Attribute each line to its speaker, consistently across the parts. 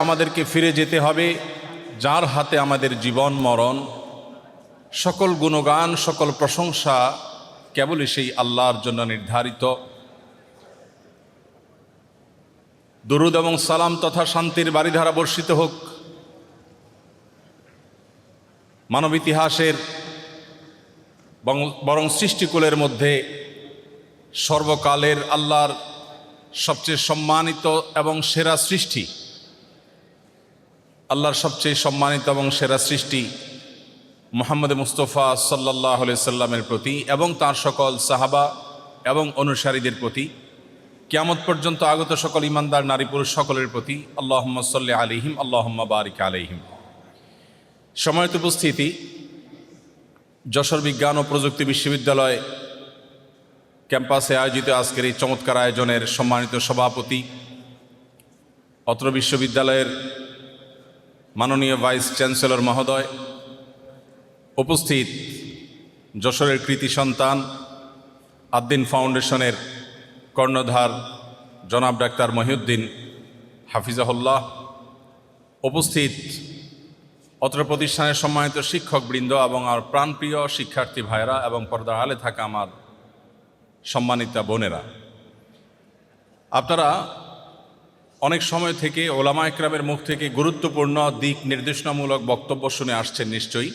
Speaker 1: আমাদেরকে ফিরে যেতে হবে যার হাতে আমাদের জীবন মরণ, সকল গুণগান সকল প্রশংসা কেবলই সেই আল্লাহর জন্য নির্ধারিত। দরুদ এবং সালাম তথা শান্তির বারিধারা বর্ষিত হোক মানব ইতিহাসের বরং সৃষ্টিকুলের মধ্যে সর্বকালের আল্লাহর সবচেয়ে সম্মানিত এবং সেরা সৃষ্টি, আল্লাহর সবচেয়ে সম্মানিত এবং সেরা সৃষ্টি মুহাম্মদ মুস্তাফা সাল্লাল্লাহু আলাইহি সাল্লামের প্রতি এবং তার সকল সাহাবা এবং অনুসারীদের প্রতি, কিয়ামত পর্যন্ত আগত সকল ইমানদার নারী পুরুষ সকলের প্রতি আল্লাহুম্মা সাল্লি আলাইহিম আল্লাহুম্মা বারিক আলাইহিম। সম্মানিত উপস্থিতি, যশোর বিজ্ঞান ও প্রযুক্তি বিশ্ববিদ্যালয় ক্যাম্পাসে আয়োজিত আজকের এই চমৎকার আয়োজনের সম্মানিত সভাপতি, অত্র বিশ্ববিদ্যালয়ের মাননীয় ভাইস চ্যান্সেলর মহোদয়, উপস্থিত যশোরের কৃতি সন্তান আদ্দিন ফাউন্ডেশনের কর্ণধার জনাব ডাক্তার মহিউদ্দিন হাফিজাহুল্লাহ, উপস্থিত অত্র প্রতিষ্ঠানের সম্মানিত শিক্ষকবৃন্দ এবং আমার প্রাণপ্রিয় শিক্ষার্থী ভাইয়েরা এবং পর্দার আলে থাকা আমার সম্মানিতা বোনেরা, আপনারা অনেক সময় থেকে ওলামা একরামের মুখ থেকে গুরুত্বপূর্ণ দিক নির্দেশনামূলক বক্তব্য শুনে আসছেন নিশ্চয়ই,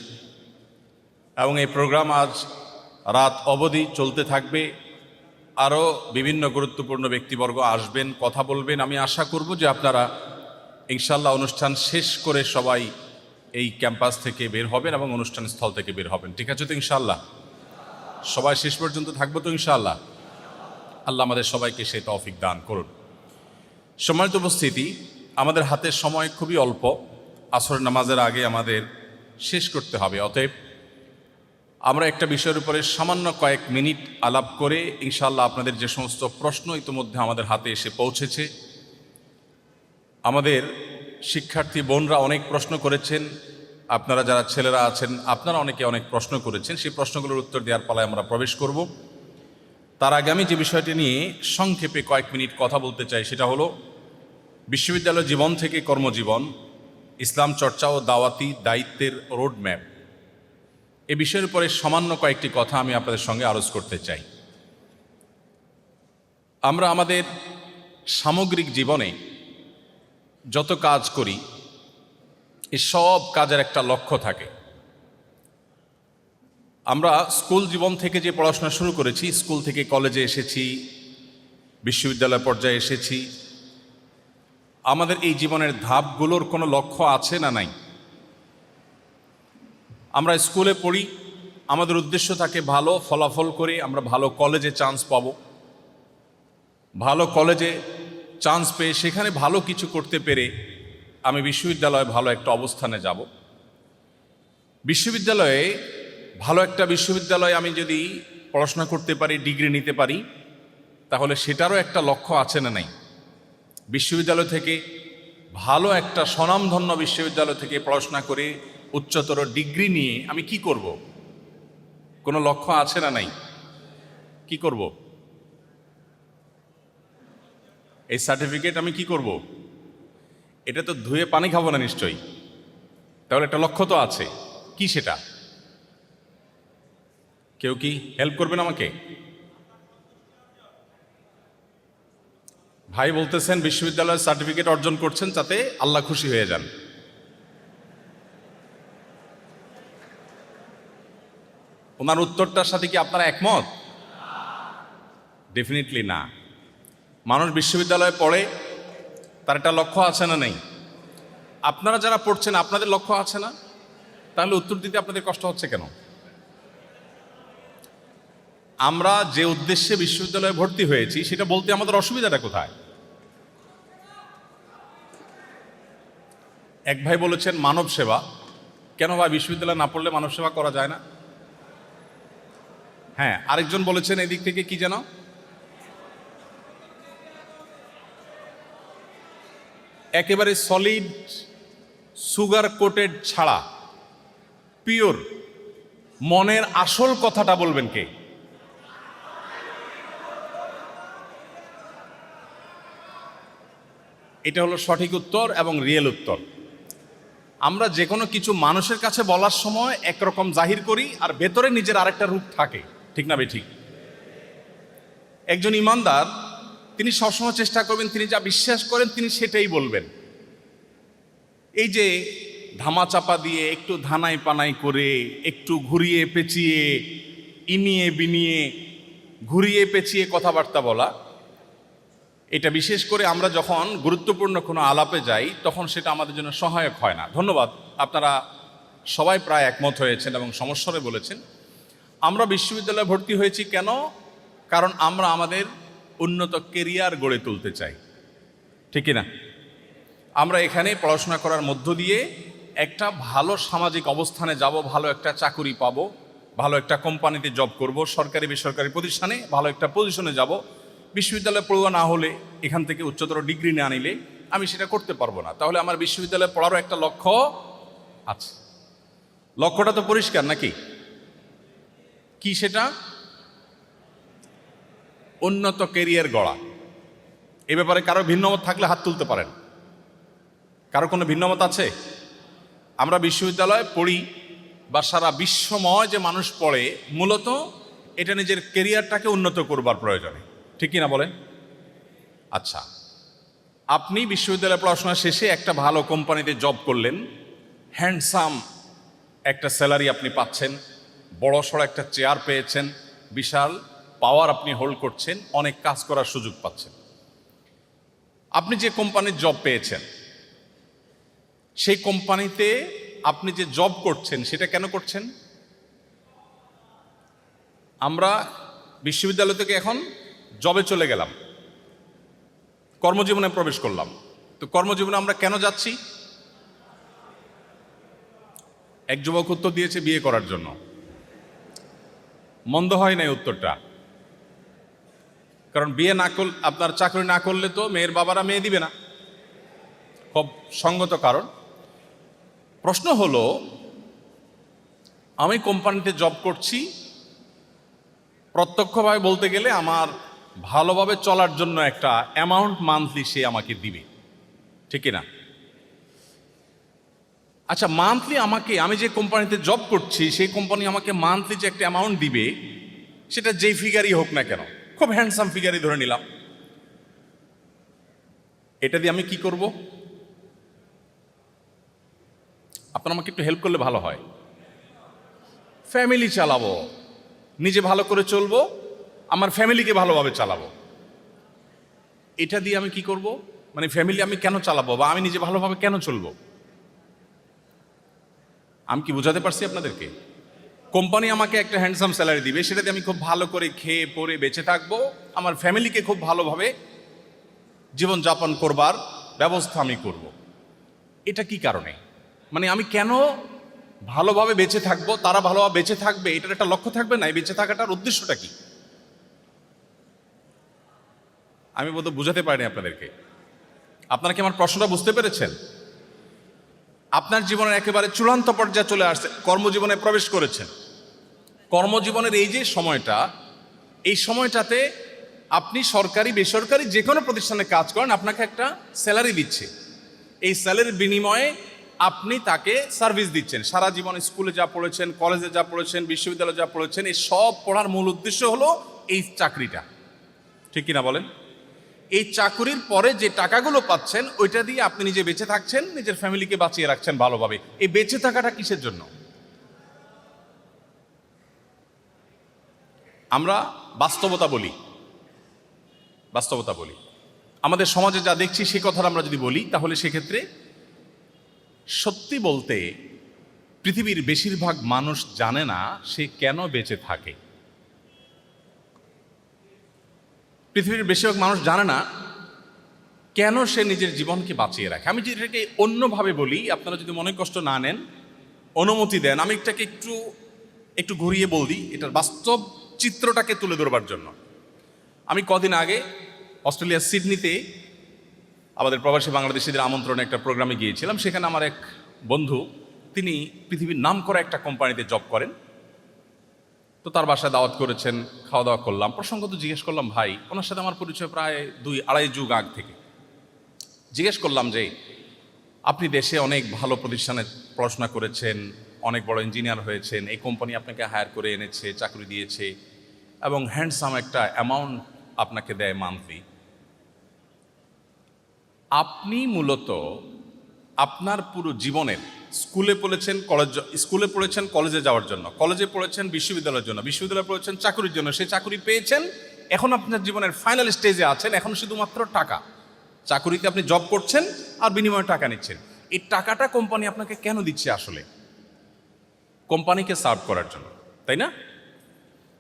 Speaker 1: এবং এই প্রোগ্রাম আজ রাত অবধি চলতে থাকবে। আরও বিভিন্ন গুরুত্বপূর্ণ ব্যক্তিবর্গ আসবেন, কথা বলবেন। আমি আশা করব যে আপনারা ইনশাল্লাহ অনুষ্ঠান শেষ করে সবাই এই ক্যাম্পাস থেকে বের হবেন এবং অনুষ্ঠান স্থল থেকে বের হবেন। ঠিক আছে তো ইনশাল্লাহ? সবাই শেষ পর্যন্ত থাকবো তো ইনশাআল্লাহ? আল্লাহ আমাদের সবাইকে সেই তৌফিক দান করুন। সম্মানিত উপস্থিতি, আমাদের হাতের সময় খুবই অল্প, আসরের নামাজের আগে আমাদের শেষ করতে হবে। অতএব আমরা একটা বিষয়ের উপরে সামান্য কয়েক মিনিট আলাপ করে ইনশাআল্লাহ আপনাদের যে সমস্ত প্রশ্ন ইতিমধ্যে আমাদের হাতে এসে পৌঁছেছে, আমাদের শিক্ষার্থী বোনরা অনেক প্রশ্ন করেছেন, আপনারা যারা ছেলেরা আছেন আপনারা অনেকে অনেক প্রশ্ন করেছেন, সেই প্রশ্নগুলোর উত্তর দেওয়ার পালায় আমরা প্রবেশ করব। তার আগে আমি যে বিষয়টি নিয়ে সংক্ষেপে কয়েক মিনিট কথা বলতে চাই সেটা হলো বিশ্ববিদ্যালয় জীবন থেকে কর্মজীবন, ইসলাম চর্চা ও দাওয়াতি দায়িত্বের রোডম্যাপ। এ বিষয়ের উপরে সামান্য কয়েকটি কথা আমি আপনাদের সঙ্গে আলোচ করতে চাই। আমরা আমাদের সামগ্রিক জীবনে যত কাজ করি, এই সব কাজের একটা লক্ষ্য থাকে। আমরা স্কুল জীবন থেকে যে পড়াশোনা শুরু করেছি, স্কুল থেকে কলেজে এসেছি, বিশ্ববিদ্যালয় পর্যায়ে এসেছি, আমাদের এই জীবনের ধাপগুলোর কোনো লক্ষ্য আছে না নাই? আমরা স্কুলে পড়ি, আমাদের উদ্দেশ্য থাকে ভালো ফলাফল করে আমরা ভালো কলেজে চান্স পাবো, ভালো কলেজে চান্স পেয়ে সেখানে ভালো কিছু করতে পেরে আমি বিশ্ববিদ্যালয়ে ভালো একটা অবস্থানে যাব। বিশ্ববিদ্যালয়ে ভালো একটা বিশ্ববিদ্যালয়ে আমি যদি পড়াশোনা করতে পারি, ডিগ্রি নিতে পারি, তাহলে সেটারও একটা লক্ষ্য আছে না নাই? বিশ্ববিদ্যালয় থেকে ভালো একটা স্বনামধন্য বিশ্ববিদ্যালয় থেকে পড়াশোনা করে উচ্চতর ডিগ্রি নিয়ে আমি কি করব? কোনো লক্ষ্য আছে না নাই? কি করব? এই সার্টিফিকেট আমি কি করব? এটা তো ধুয়ে পানি খাবো না নিশ্চয়ই, তাহলে একটা লক্ষ্য তো আছে। কি সেটা? কেউ কি হেল্প করবেন আমাকে? ভাই বলতেছেন বিশ্ববিদ্যালয়ের সার্টিফিকেট অর্জন করছেন যাতে আল্লাহ খুশি হয়ে যান। ওনার উত্তরটার সাথে কি আপনারা একমত? ডেফিনেটলি না। মানুষ বিশ্ববিদ্যালয়ে পড়ে, তার একটা লক্ষ্য আছে না নেই? আপনারা যারা পড়ছেন আপনাদের লক্ষ্য আছে না? তাহলে উত্তর দিতে আপনাদের কষ্ট হচ্ছে কেন? আমরা যে উদ্দেশ্যে বিশ্ববিদ্যালয়ে ভর্তি হয়েছি সেটা বলতে আমাদের অসুবিধাটা কোথায়? এক ভাই বলেছেন মানব সেবা। কেন ভাই, বিশ্ববিদ্যালয়ে না পড়লে মানব সেবা করা যায় না? হ্যাঁ, আরেকজন বলেছেন এদিক থেকে কি যেন, একেবারে সলিড সুগার কোটেড ছাড়া পিওর মনের আসল কথাটা বলবেন কে? এটা হলো সঠিক উত্তর এবং রিয়েল উত্তর। আমরা যে কোনো কিছু মানুষের কাছে বলার সময় একরকম জাহির করি, আর ভেতরে নিজের আরেকটা রূপ থাকে, ঠিক না ঠিক? একজন ইমানদার তিনি সবসময় চেষ্টা করবেন তিনি যা বিশ্বাস করেন তিনি সেটাই বলবেন। এই যে ধামাচাপা দিয়ে একটু ধানাই পানাই করে, একটু ঘুরিয়ে পেঁচিয়ে, ইনিয়ে বিনিয়ে ঘুরিয়ে পেঁচিয়ে কথাবার্তা বলা, এটা বিশেষ করে আমরা যখন গুরুত্বপূর্ণ কোনো আলাপে যাই তখন সেটা আমাদের জন্য সহায়ক হয় না। ধন্যবাদ, আপনারা সবাই প্রায় একমত হয়েছেন এবং সমস্যারে বলেছেন। আমরা বিশ্ববিদ্যালয়ে ভর্তি হয়েছি কেন? কারণ আমরা আমাদের উন্নত কেরিয়ার গড়ে তুলতে চাই, ঠিক না? আমরা এখানে পড়াশোনা করার মধ্য দিয়ে একটা ভালো সামাজিক অবস্থানে যাব, ভালো একটা চাকুরি পাবো, ভালো একটা কোম্পানিতে জব করব, সরকারি বেসরকারি প্রতিষ্ঠানে ভালো একটা পজিশনে যাব। বিশ্ববিদ্যালয়ে পড়ুয়া না হলে, এখান থেকে উচ্চতর ডিগ্রি না নিলে আমি সেটা করতে পারবো না। তাহলে আমার বিশ্ববিদ্যালয়ে পড়ারও একটা লক্ষ্য আছে। লক্ষ্যটা তো পরিষ্কার নাকি? কি সেটা? উন্নত কেরিয়ার গড়া। এ ব্যাপারে কারো ভিন্নমত থাকলে হাত তুলতে পারেন। কারো কোনো ভিন্নমত আছে? আমরা বিশ্ববিদ্যালয়ে পড়ি বা সারা বিশ্বময় যে মানুষ পড়ে, মূলত এটা নিজের কেরিয়ারটাকে উন্নত করবার প্রয়োজনে, ঠিক কিনা বলেন? আচ্ছা, আপনি বিশ্ববিদ্যালয়ে পড়াশোনা শেষে একটা ভালো কোম্পানিতে জব করলেন, হ্যান্ডসাম একটা স্যালারি আপনি পাচ্ছেন, বড় সড়ো একটা চেয়ার পেয়েছেন, বিশাল পাওয়ার আপনি হোল্ড করছেন, অনেক কাজ করার সুযোগ পাচ্ছেন। আপনি যে কোম্পানির জব পেয়েছেন, সেই কোম্পানিতে আপনি যে জব করছেন সেটা কেন করছেন? আমরা বিশ্ববিদ্যালয় থেকে এখন জবে চলে গেলাম, কর্মজীবনে প্রবেশ করলাম। তো কর্মজীবনে আমরা কেন যাচ্ছি? এক যুবক উত্তর দিয়েছে বিয়ে করার জন্য। মন্দ হয় না উত্তরটা, কারণ বিয়ে না করলে, আপনার চাকরি না করলে তো মেয়ের বাবারা মেয়ে দিবে না, খুব সঙ্গত কারণ। প্রশ্ন হলো, আমি কোম্পানিতে জব করছি, প্রত্যক্ষভাবে বলতে গেলে আমার ভালোভাবে চলার জন্য একটা অ্যামাউন্ট মান্থলি সে আমাকে দিবে, ঠিক না? আচ্ছা, মান্থলি আমাকে, আমি যে কোম্পানিতে জব করছি সেই কোম্পানি আমাকে মান্থলি যে একটা অ্যামাউন্ট দিবে, সেটা যেই ফিগারই হোক না কেন, খুব হ্যান্ডসাম ফিগারই ধরে নিলাম, এটা দিয়ে আমি কি করব? আপনারা আমাকে একটু হেল্প করলে ভালো হয়। ফ্যামিলি চালাবো, নিজে ভালো করে চলবো, আমার ফ্যামিলিকে ভালোভাবে চালাবো। এটা দিয়ে আমি কি করব? মানে ফ্যামিলি আমি কেন চালাবো বা আমি নিজে ভালোভাবে কেন চলবো? আমি কি বোঝাতে পারছি আপনাদেরকে? কোম্পানি আমাকে একটা হ্যান্ডসাম স্যালারি দিবে, সেটা দিয়ে আমি খুব ভালো করে খেয়ে পরে বেঁচে থাকবো, আমার ফ্যামিলিকে খুব ভালোভাবে জীবনযাপন করবার ব্যবস্থা আমি করব। এটা কি কারণে? মানে আমি কেন ভালোভাবে বেঁচে থাকবো, তারা ভালোভাবে বেঁচে থাকবে, এটার একটা লক্ষ্য থাকবে না? এই বেঁচে থাকাটার উদ্দেশ্যটা কি? আমি বোধহয় বুঝাতে পারিনি আপনাদেরকে। আপনারা কি আমার প্রশ্নটা বুঝতে পেরেছেন? আপনার জীবনের একেবারে চূড়ান্ত পর্যায়ে চলে আসছে, কর্মজীবনে প্রবেশ করেছেন। কর্মজীবনের এই যে সময়টা, এই সময়টাতে আপনি সরকারি বেসরকারি যে কোনো প্রতিষ্ঠানে কাজ করেন, আপনাকে একটা স্যালারি দিচ্ছে। এই স্যালারির বিনিময়ে আপনি তাকে সার্ভিস দিচ্ছেন। সারা জীবন স্কুলে যা পড়েছেন, কলেজে যা পড়েছেন, বিশ্ববিদ্যালয়ে যা পড়েছেন, এই সব পড়ার মূল উদ্দেশ্য হলো এই চাকরিটা, ঠিক কিনা বলেন? এই চাকরির পরে যে টাকাগুলো পাচ্ছেন, ওইটা দিয়ে আপনি নিজে বেঁচে থাকছেন, নিজের ফ্যামিলিকে বাঁচিয়ে রাখছেন ভালোভাবে। এই বেঁচে থাকাটা কিসের জন্য? আমরা বাস্তবতা বলি, বাস্তবতা বলি। আমাদের সমাজে যা দেখছি সে কথাটা আমরা যদি বলি, তাহলে সেক্ষেত্রে সত্যি বলতে পৃথিবীর বেশিরভাগ মানুষ জানে না সে কেন বেঁচে থাকে। পৃথিবীর বেশিরভাগ মানুষ জানে না কেন সে নিজের জীবনকে বাঁচিয়ে রাখে। আমি যদি এটাকে অন্যভাবে বলি, আপনারা যদি মনে কষ্ট না নেন, অনুমতি দেন, আমি এটাকে একটু ঘুরিয়ে বলি, এটার বাস্তব চিত্রটাকে তুলে ধরবার জন্য। আমি কদিন আগে অস্ট্রেলিয়ার সিডনিতে আমাদের প্রবাসী বাংলাদেশিদের আমন্ত্রণে একটা প্রোগ্রামে গিয়েছিলাম। সেখানে আমার এক বন্ধু, তিনি পৃথিবীর নামকরা একটা কোম্পানিতে জব করেন। তো তার বাসায় দাওয়াত করেছেন, খাওয়া দাওয়া করলাম। প্রসঙ্গত জিজ্ঞেস করলাম, ভাই, ওনার সাথে আমার পরিচয় প্রায় 2-2.5 যুগ আগ থেকে। জিজ্ঞেস করলাম যে আপনি দেশে অনেক ভালো প্রতিষ্ঠানে পড়াশোনা করেছেন, অনেক বড় ইঞ্জিনিয়ার হয়েছেন, এই কোম্পানি আপনাকে হায়ার করে এনেছে, চাকরি দিয়েছে এবং হ্যান্ডসাম একটা অ্যামাউন্ট আপনাকে দেয় মান্থলি। আপনি মূলত আপনার পুরো জীবনের স্কুলে পড়েছেন কলেজে যাওয়ার জন্য, কলেজে পড়েছেন বিশ্ববিদ্যালয়ের জন্য, বিশ্ববিদ্যালয়ে পড়েছেন চাকরির জন্য, সেই চাকরি পেয়েছেন, এখন আপনার জীবনের ফাইনাল স্টেজে আছেন, এখন শুধুমাত্র টাকা। চাকরিতে আপনি জব করছেন আর বিনিময়ে টাকা নিচ্ছেন। এই টাকাটা কোম্পানি আপনাকে কেন দিচ্ছে? আসলে কোম্পানিকে সার্ভ করার জন্য, তাই না?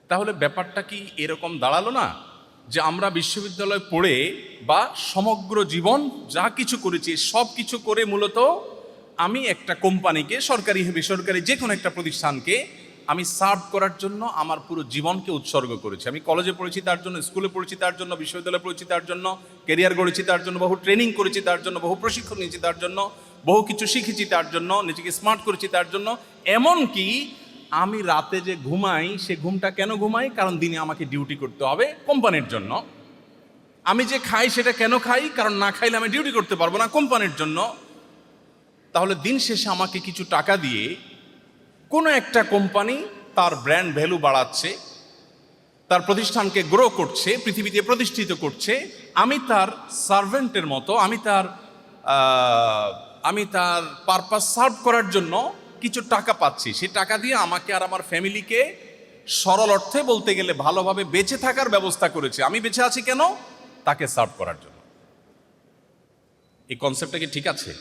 Speaker 1: তাহলে ব্যাপারটা কি এরকম দাঁড়ালো না যে আমরা বিশ্ববিদ্যালয়ে পড়ে বা সমগ্র জীবন যা কিছু করেছি সব কিছু করে মূলত আমি একটা কোম্পানিকে, সরকারি বেসরকারি যে কোনো একটা প্রতিষ্ঠানকে আমি সার্ভ করার জন্য আমার পুরো জীবনকে উৎসর্গ করেছি। আমি কলেজে পড়েছি তার জন্য, স্কুলে পড়েছি তার জন্য, বিশ্ববিদ্যালয়ে পড়েছি তার জন্য, ক্যারিয়ার গড়েছি তার জন্য, বহু ট্রেনিং করেছি তার জন্য, বহু প্রশিক্ষণ নিয়েছি তার জন্য, বহু কিছু শিখেছি তার জন্য, নিজেকে স্মার্ট করেছি তার জন্য। এমনকি আমি রাতে যে ঘুমাই, সে ঘুমটা কেন ঘুমাই? কারণ দিনে আমাকে ডিউটি করতে হবে কোম্পানির জন্য। আমি যে খাই সেটা কেন খাই? কারণ না খাইলে আমি ডিউটি করতে পারবো না কোম্পানির জন্য। তাহলে দিন শেষে আমাকে কিছু টাকা দিয়ে কোনো একটা কোম্পানি তার ব্র্যান্ড ভ্যালু বাড়াচ্ছে, তার প্রতিষ্ঠানকে গ্রো করছে, পৃথিবীতে প্রতিষ্ঠিত করছে। আমি তার সার্ভেন্টের মতো, আমি তার পারপাস সার্ভ করার জন্য কিছু টাকা পাচ্ছি। সেই টাকা দিয়ে আমাকে আর আমার ফ্যামিলিকে সরল অর্থে বলতে গেলে ভালোভাবে বেঁচে থাকার ব্যবস্থা করেছে। আমি বেঁচে আছি কেন? তাকে সার্ভ করার জন্য। এই কনসেপ্টটা কি ঠিক আছে?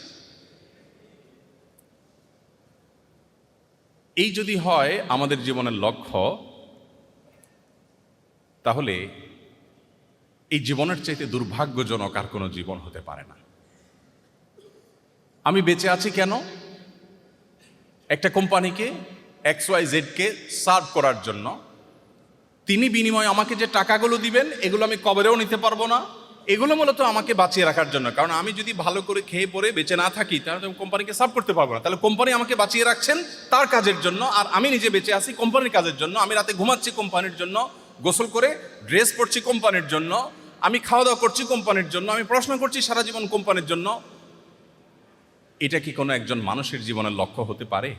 Speaker 1: এই যদি হয় আমাদের জীবনের লক্ষ্য, তাহলে এই জীবনের চাইতে দুর্ভাগ্যজনক আর কোনো জীবন হতে পারে না। আমি বেঁচে আছি কেন? একটা কোম্পানিকে XYZ কে সার্ভ করার জন্য। তিনি বিনিময়ে আমাকে যে টাকাগুলো দিবেন এগুলো আমি কবরেও নিতে পারবো না। এগুলো মূলত আমাকে বাঁচিয়ে রাখার জন্য। কারণ আমি যদি ভালো করে খেয়ে পরে বেঁচে না থাকি তাহলে আমি কোম্পানিকে সার্ভ করতে পারবো না। তাহলে কোম্পানি আমাকে বাঁচিয়ে রাখছেন তার কাজের জন্য, আর আমি নিজে বেঁচে আছি কোম্পানির কাজের জন্য। আমি রাতে ঘুমাচ্ছি কোম্পানির জন্য, গোসল করে ড্রেস পরছি কোম্পানির জন্য, আমি খাওয়া দাওয়া করছি কোম্পানির জন্য, আমি পড়াশোনা করছি সারা জীবন কোম্পানির জন্য। এটা কি কোনো একজন মানুষের জীবনের লক্ষ্য হতে পারে?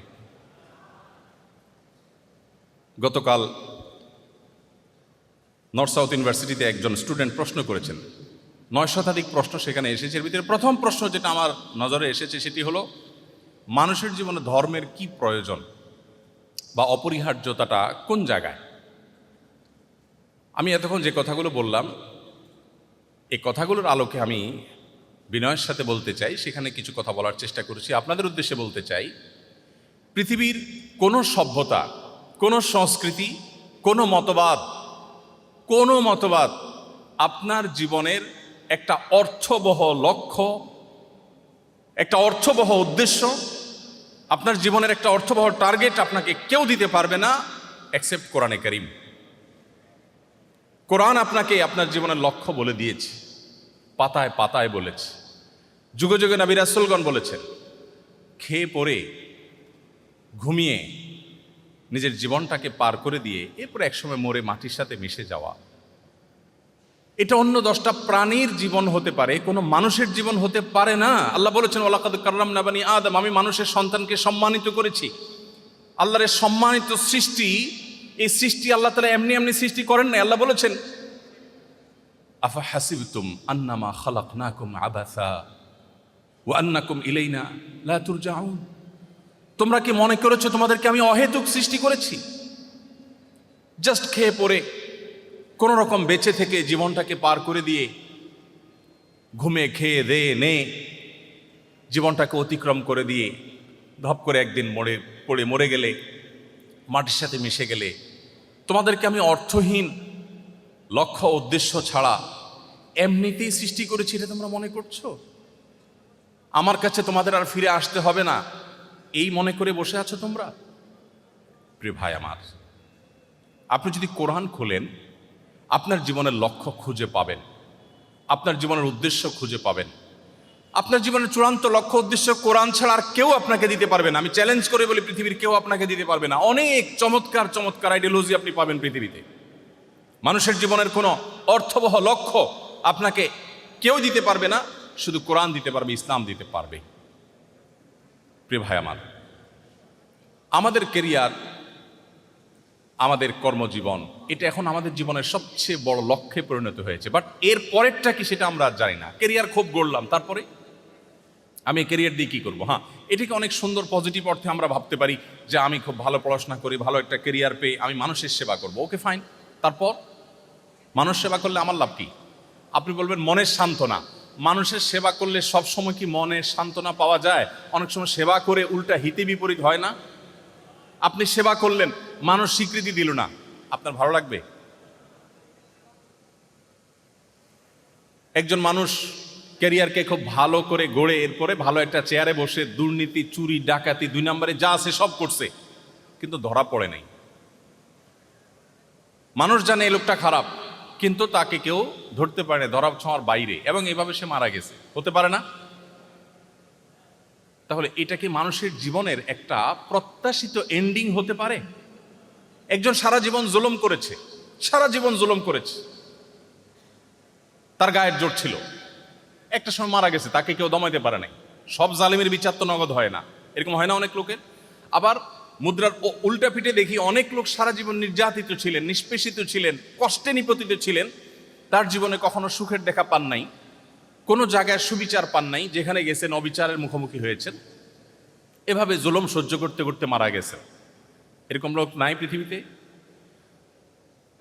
Speaker 1: গতকাল নর্থ সাউথ ইউনিভার্সিটিতে একজন স্টুডেন্ট প্রশ্ন করেছেন, 9 শতাধিক প্রশ্ন সেখানে এসেছে। এর ভিতরে প্রথম প্রশ্ন যেটা আমার নজরে এসেছে সেটি হলো, মানুষের জীবনে ধর্মের কি প্রয়োজন বা অপরিহার্যতাটা কোন জায়গায়? আমি এতক্ষণ যে কথাগুলো বললাম, এই কথাগুলোর আলোকে আমি বিনয়ের সাথে বলতে চাই, সেখানে কিছু কথা বলার চেষ্টা করেছি। আপনাদের উদ্দেশ্যে বলতে চাই, পৃথিবীর কোনো সভ্যতা, কোনো সংস্কৃতি, কোনো মতবাদ আপনার জীবনের একটা অর্থবহ লক্ষ্য, একটা অর্থবহ উদ্দেশ্য, আপনার জীবনের একটা অর্থবহ টার্গেট আপনাকে কেউ দিতে পারবে না এক্সেপ্ট কোরআনে কারীম। কোরআন আপনাকে আপনার জীবনের লক্ষ্য বলে দিয়েছে, পাতায় পাতায় বলেছে, যুগে যুগে নবী রাসূলগণ বলেছেন। খেয়ে পরে ঘুমিয়ে নিজের জীবনটাকে পার করে দিয়ে এরপরে একসময় মরে মাটির সাথে মিশে যাওয়া, এটা অন্য 10টা প্রাণীর জীবন হতে পারে, কোনো মানুষের জীবন হতে পারে না। আল্লাহ বলেছেন, ওয়ালাকাদ কাররামনা বানি আদম, আমি মানুষের সন্তানকে সম্মানিত করেছি। আল্লাহর সম্মানিত সৃষ্টি, এই সৃষ্টি আল্লাহ তাআলা এমনি এমনি সৃষ্টি করেন না। আল্লাহ বলেছেন, আফা হাসিবতুম আন্নামা খালাকনাকুম আবাসা ওয়া আন্নাকুম ইলাইনা লা তুরজাউন, তোমরা কি মনে করেছো তোমাদেরকে আমি অহেতুক সৃষ্টি করেছি? জাস্ট খেয়ে পরে কোনো রকম বেঁচে থেকে জীবনটাকে পার করে দিয়ে, ঘুমে খেয়ে নে জীবনটাকে অতিক্রম করে দিয়ে ধপ করে একদিন মরে গেলে, মাটির সাথে মিশে গেলে, তোমাদেরকে আমি অর্থহীন লক্ষ্য উদ্দেশ্য ছাড়া এমনিতেই সৃষ্টি করেছি, এটা তোমরা মনে করছো? আমার কাছে তোমাদের আর ফিরে আসতে হবে না, এই মনে করে বসে আছো তোমরা? প্রিয় ভাই আমার, আপনি যদি কোরআন খোলেন আপনার জীবনের লক্ষ্য খুঁজে পাবেন, আপনার জীবনের উদ্দেশ্য খুঁজে পাবেন। আপনার জীবনের চূড়ান্ত লক্ষ্য উদ্দেশ্য কোরআন ছাড়া আর কেউ আপনাকে দিতে পারবে না। আমি চ্যালেঞ্জ করে বলি, পৃথিবীর কেউ আপনাকে দিতে পারবে না। অনেক চমৎকার চমৎকার আইডিওলজি আপনি পাবেন পৃথিবীতে, মানুষের জীবনের কোনো অর্থবহ লক্ষ্য আপনাকে কেউ দিতে পারবে না। শুধু কোরআন দিতে পারবে, ইসলাম দিতে পারবে। প্রিয় ভাই আমার, আমাদের কেরিয়ার, আমাদের কর্মজীবন, এটা এখন আমাদের জীবনের সবচেয়ে বড় লক্ষ্যে পরিণত হয়েছে। বাট এর পরেরটা কি সেটা আমরা আর জানি না। কেরিয়ার খুব গড়লাম, তারপরে আমি কেরিয়ার দিয়ে কী করবো? হ্যাঁ, এটাকে অনেক সুন্দর পজিটিভ অর্থে আমরা ভাবতে পারি যে আমি খুব ভালো পড়াশোনা করি, ভালো একটা কেরিয়ার পেয়ে আমি মানুষের সেবা করব। ওকে, ফাইন। তারপর মানুষ সেবা করলে আমার লাভ কি? আপনি বলবেন মনের সান্ত্বনা। মানুষের সেবা করলে সব সময় কি মনের সান্ত্বনা পাওয়া যায়? অনেক সময় সেবা করে উল্টা হিতে বিপরীত হয় না? আপনি সেবা করলেন, মানুষ স্বীকৃতি দিল না, আপনার ভালো লাগবে? একজন মানুষ ক্যারিয়ারকে খুব ভালো করে গড়ে এরপরে ভালো একটা চেয়ারে বসে দুর্নীতি, চুরি, ডাকাতি, 2 নম্বরে যা আছে সব করছে, কিন্তু ধরা পড়ে নাই। মানুষ জানে এই লোকটা খারাপ, কিন্তু তাকে কেউ ধরতে পারে না, ধরা ছোঁয়ার বাইরে, এবং এভাবে সে মারা গেছে। হতে পারে না? তাহলে এটা কি মানুষের জীবনের একটা প্রত্যাশিত এন্ডিং হতে পারে? একজন সারা জীবন জুলুম করেছে, সারা জীবন জুলুম করেছে, তার গায়ের জোর ছিল, একটা সময় মারা গেছে, তাকে কেউ দমাইতে পারে নাই। সব জালিমের বিচার তো নগদ হয় না, এরকম হয় না অনেক লোকের। আবার মুদ্রার উল্টা পিঠে দেখি অনেক লোক সারা জীবন নির্যাতিত ছিলেন, নিষ্পেষিত ছিলেন, কষ্টে নিপতিত ছিলেন, তার জীবনে কখনো সুখের দেখা পান নাই, কোনো জায়গায় সুবিচার পান নাই, যেখানে গেছেন অবিচারের মুখোমুখি হয়েছেন, এভাবে জুলুম সহ্য করতে করতে মারা গেছেন। এরকম লোক নাই পৃথিবীতে?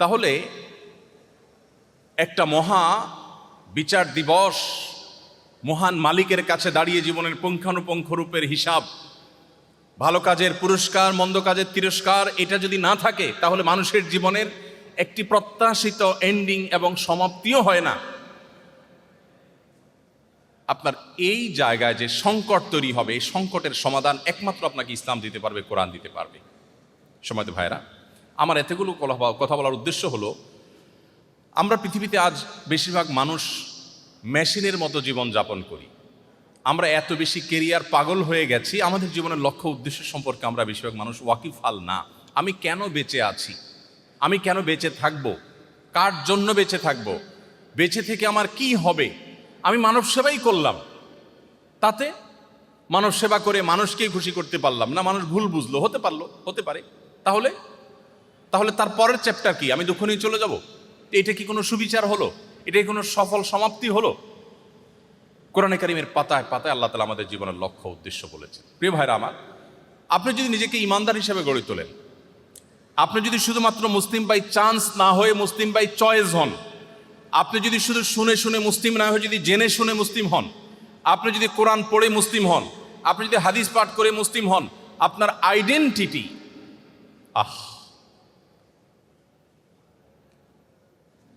Speaker 1: তাহলে একটা মহা বিচার দিবস, মহান মালিকের কাছে দাঁড়িয়ে জীবনের পুঙ্খানুপুঙ্খ রূপের হিসাব, ভালো কাজের পুরস্কার, মন্দ কাজের তিরস্কার, এটা যদি না থাকে তাহলে মানুষের জীবনের একটি প্রত্যাশিত এন্ডিং এবং সমাপ্তিও হয় না। আপনার এই জায়গায় যে সংকট তৈরি হবে, এই সংকটের সমাধান একমাত্র আপনাকে ইসলাম দিতে পারবে, কোরআন দিতে পারবে। সময়ত ভাইরা আমার, এতগুলো কথা বলার উদ্দেশ্য হলো, আমরা পৃথিবীতে আজ বেশিরভাগ মানুষ মেশিনের মতো জীবন যাপন করি। আমরা এত বেশি কেরিয়ার পাগল হয়ে গেছি, আমাদের জীবনের লক্ষ্য উদ্দেশ্য সম্পর্কে আমরা বেশিরভাগ মানুষ ওয়াকিফাল না। আমি কেন বেঁচে আছি? আমি কেন বেঁচে থাকব? কার জন্য বেঁচে থাকব? বেঁচে থেকে আমার কি হবে? আমি মানব সেবাই করলাম, তাতে মানব সেবা করে মানুষকেই খুশি করতে পারলাম না, মানুষ ভুল বুঝলো, হতে পারে। তাহলে তার পরের চ্যাপ্টার কি? আমি দুঃখ নিয়ে চলে যাব? এটা কি কোনো সুবিচার হলো? এটা কি কোনো সফল সমাপ্তি হলো? কোরআনে কারিমের পাতায় পাতায় আল্লাহ তাআলা আমাদের জীবনের লক্ষ্য উদ্দেশ্য বলেছেন। প্রিয় ভাইরা আমার, আপনি যদি নিজেকে ইমানদার হিসেবে গড়ে তোলেন, আপনি যদি শুধুমাত্র মুসলিম বাই চান্স না হয়ে মুসলিম বাই চয়েস হন, আপনি যদি শুধু শুনে শুনে মুসলিম না হয়ে যদি জেনে শুনে মুসলিম হন, আপনি যদি কোরআন পড়ে মুসলিম হন, আপনি যদি হাদিস পাঠ করে মুসলিম হন, আপনার আইডেন্টিটি,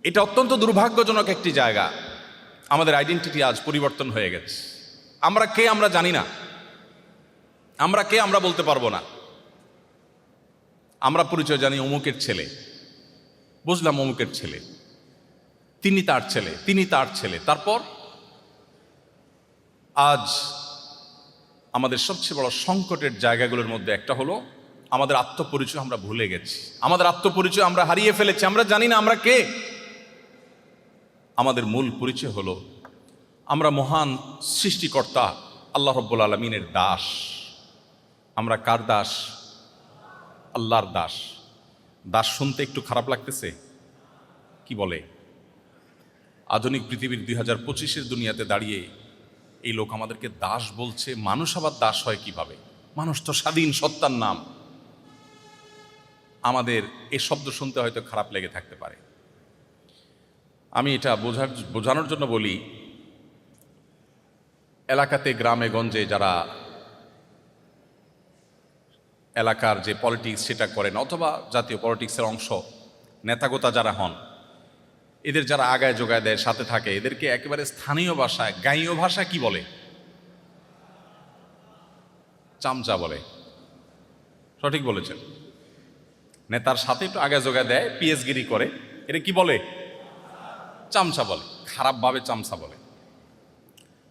Speaker 1: এটা অত্যন্ত দুর্ভাগ্যজনক একটি জায়গা। আমাদের আইডেন্টিটি আজ পরিবর্তন হয়ে গেছে। আমরা কে আমরা জানি না, আমরা কে আমরা বলতে পারবো না। আমরা পরিচয় জানি অমুকের ছেলে, বুঝলাম অমুকের ছেলে, তিনি তার ছেলে, তিনি তার ছেলে। তারপর আজ আমাদের সবচেয়ে বড় সংকটের জায়গাগুলোর মধ্যে একটা হলো আমাদের আত্মপরিচয় আমরা ভুলে গেছি। আমাদের আত্মপরিচয় আমরা হারিয়ে ফেলেছি, আমরা জানি না আমরা কে। আমাদের মূল পরিচয় হলো আমরা মহান সৃষ্টিকর্তা আল্লাহ রাব্বুল আলামিনের দাস। আমরা কার দাস? আল্লাহর দাস। দাস শুনতে একটু খারাপ লাগতেছে? কি বলে? আধুনিক পৃথিবীর 2025-এর দুনিয়াতে দাঁড়িয়ে এই লোক আমাদেরকে দাস বলছে। মানুষ আবার দাস হয় কিভাবে? মানুষ তো স্বাধীন সত্তার নাম। আমাদের এই শব্দ শুনতে হয়তো খারাপ লেগে থাকতে পারে। আমি এটা বোঝানোর জন্য বলি, এলাকাতে গ্রামে গঞ্জে যারা এলাকার যে পলিটিক্স সেটা করেন, অথবা জাতীয় পলিটিক্সের অংশ, নেতাগোতা যারা হন, এদের যারা আগায় যোগায় দেয়, সাথে থাকে, এদেরকে একেবারে স্থানীয় ভাষায়, গাঁইয় ভাষা কি বলে? চামচা বলে। সঠিক বলেছেন। নেতার সাথে একটু আগায় যোগায় দেয়, পিএসগিরি করে, এটা কি বলে? চামচা বলে। খারাপভাবে চামচা বলে,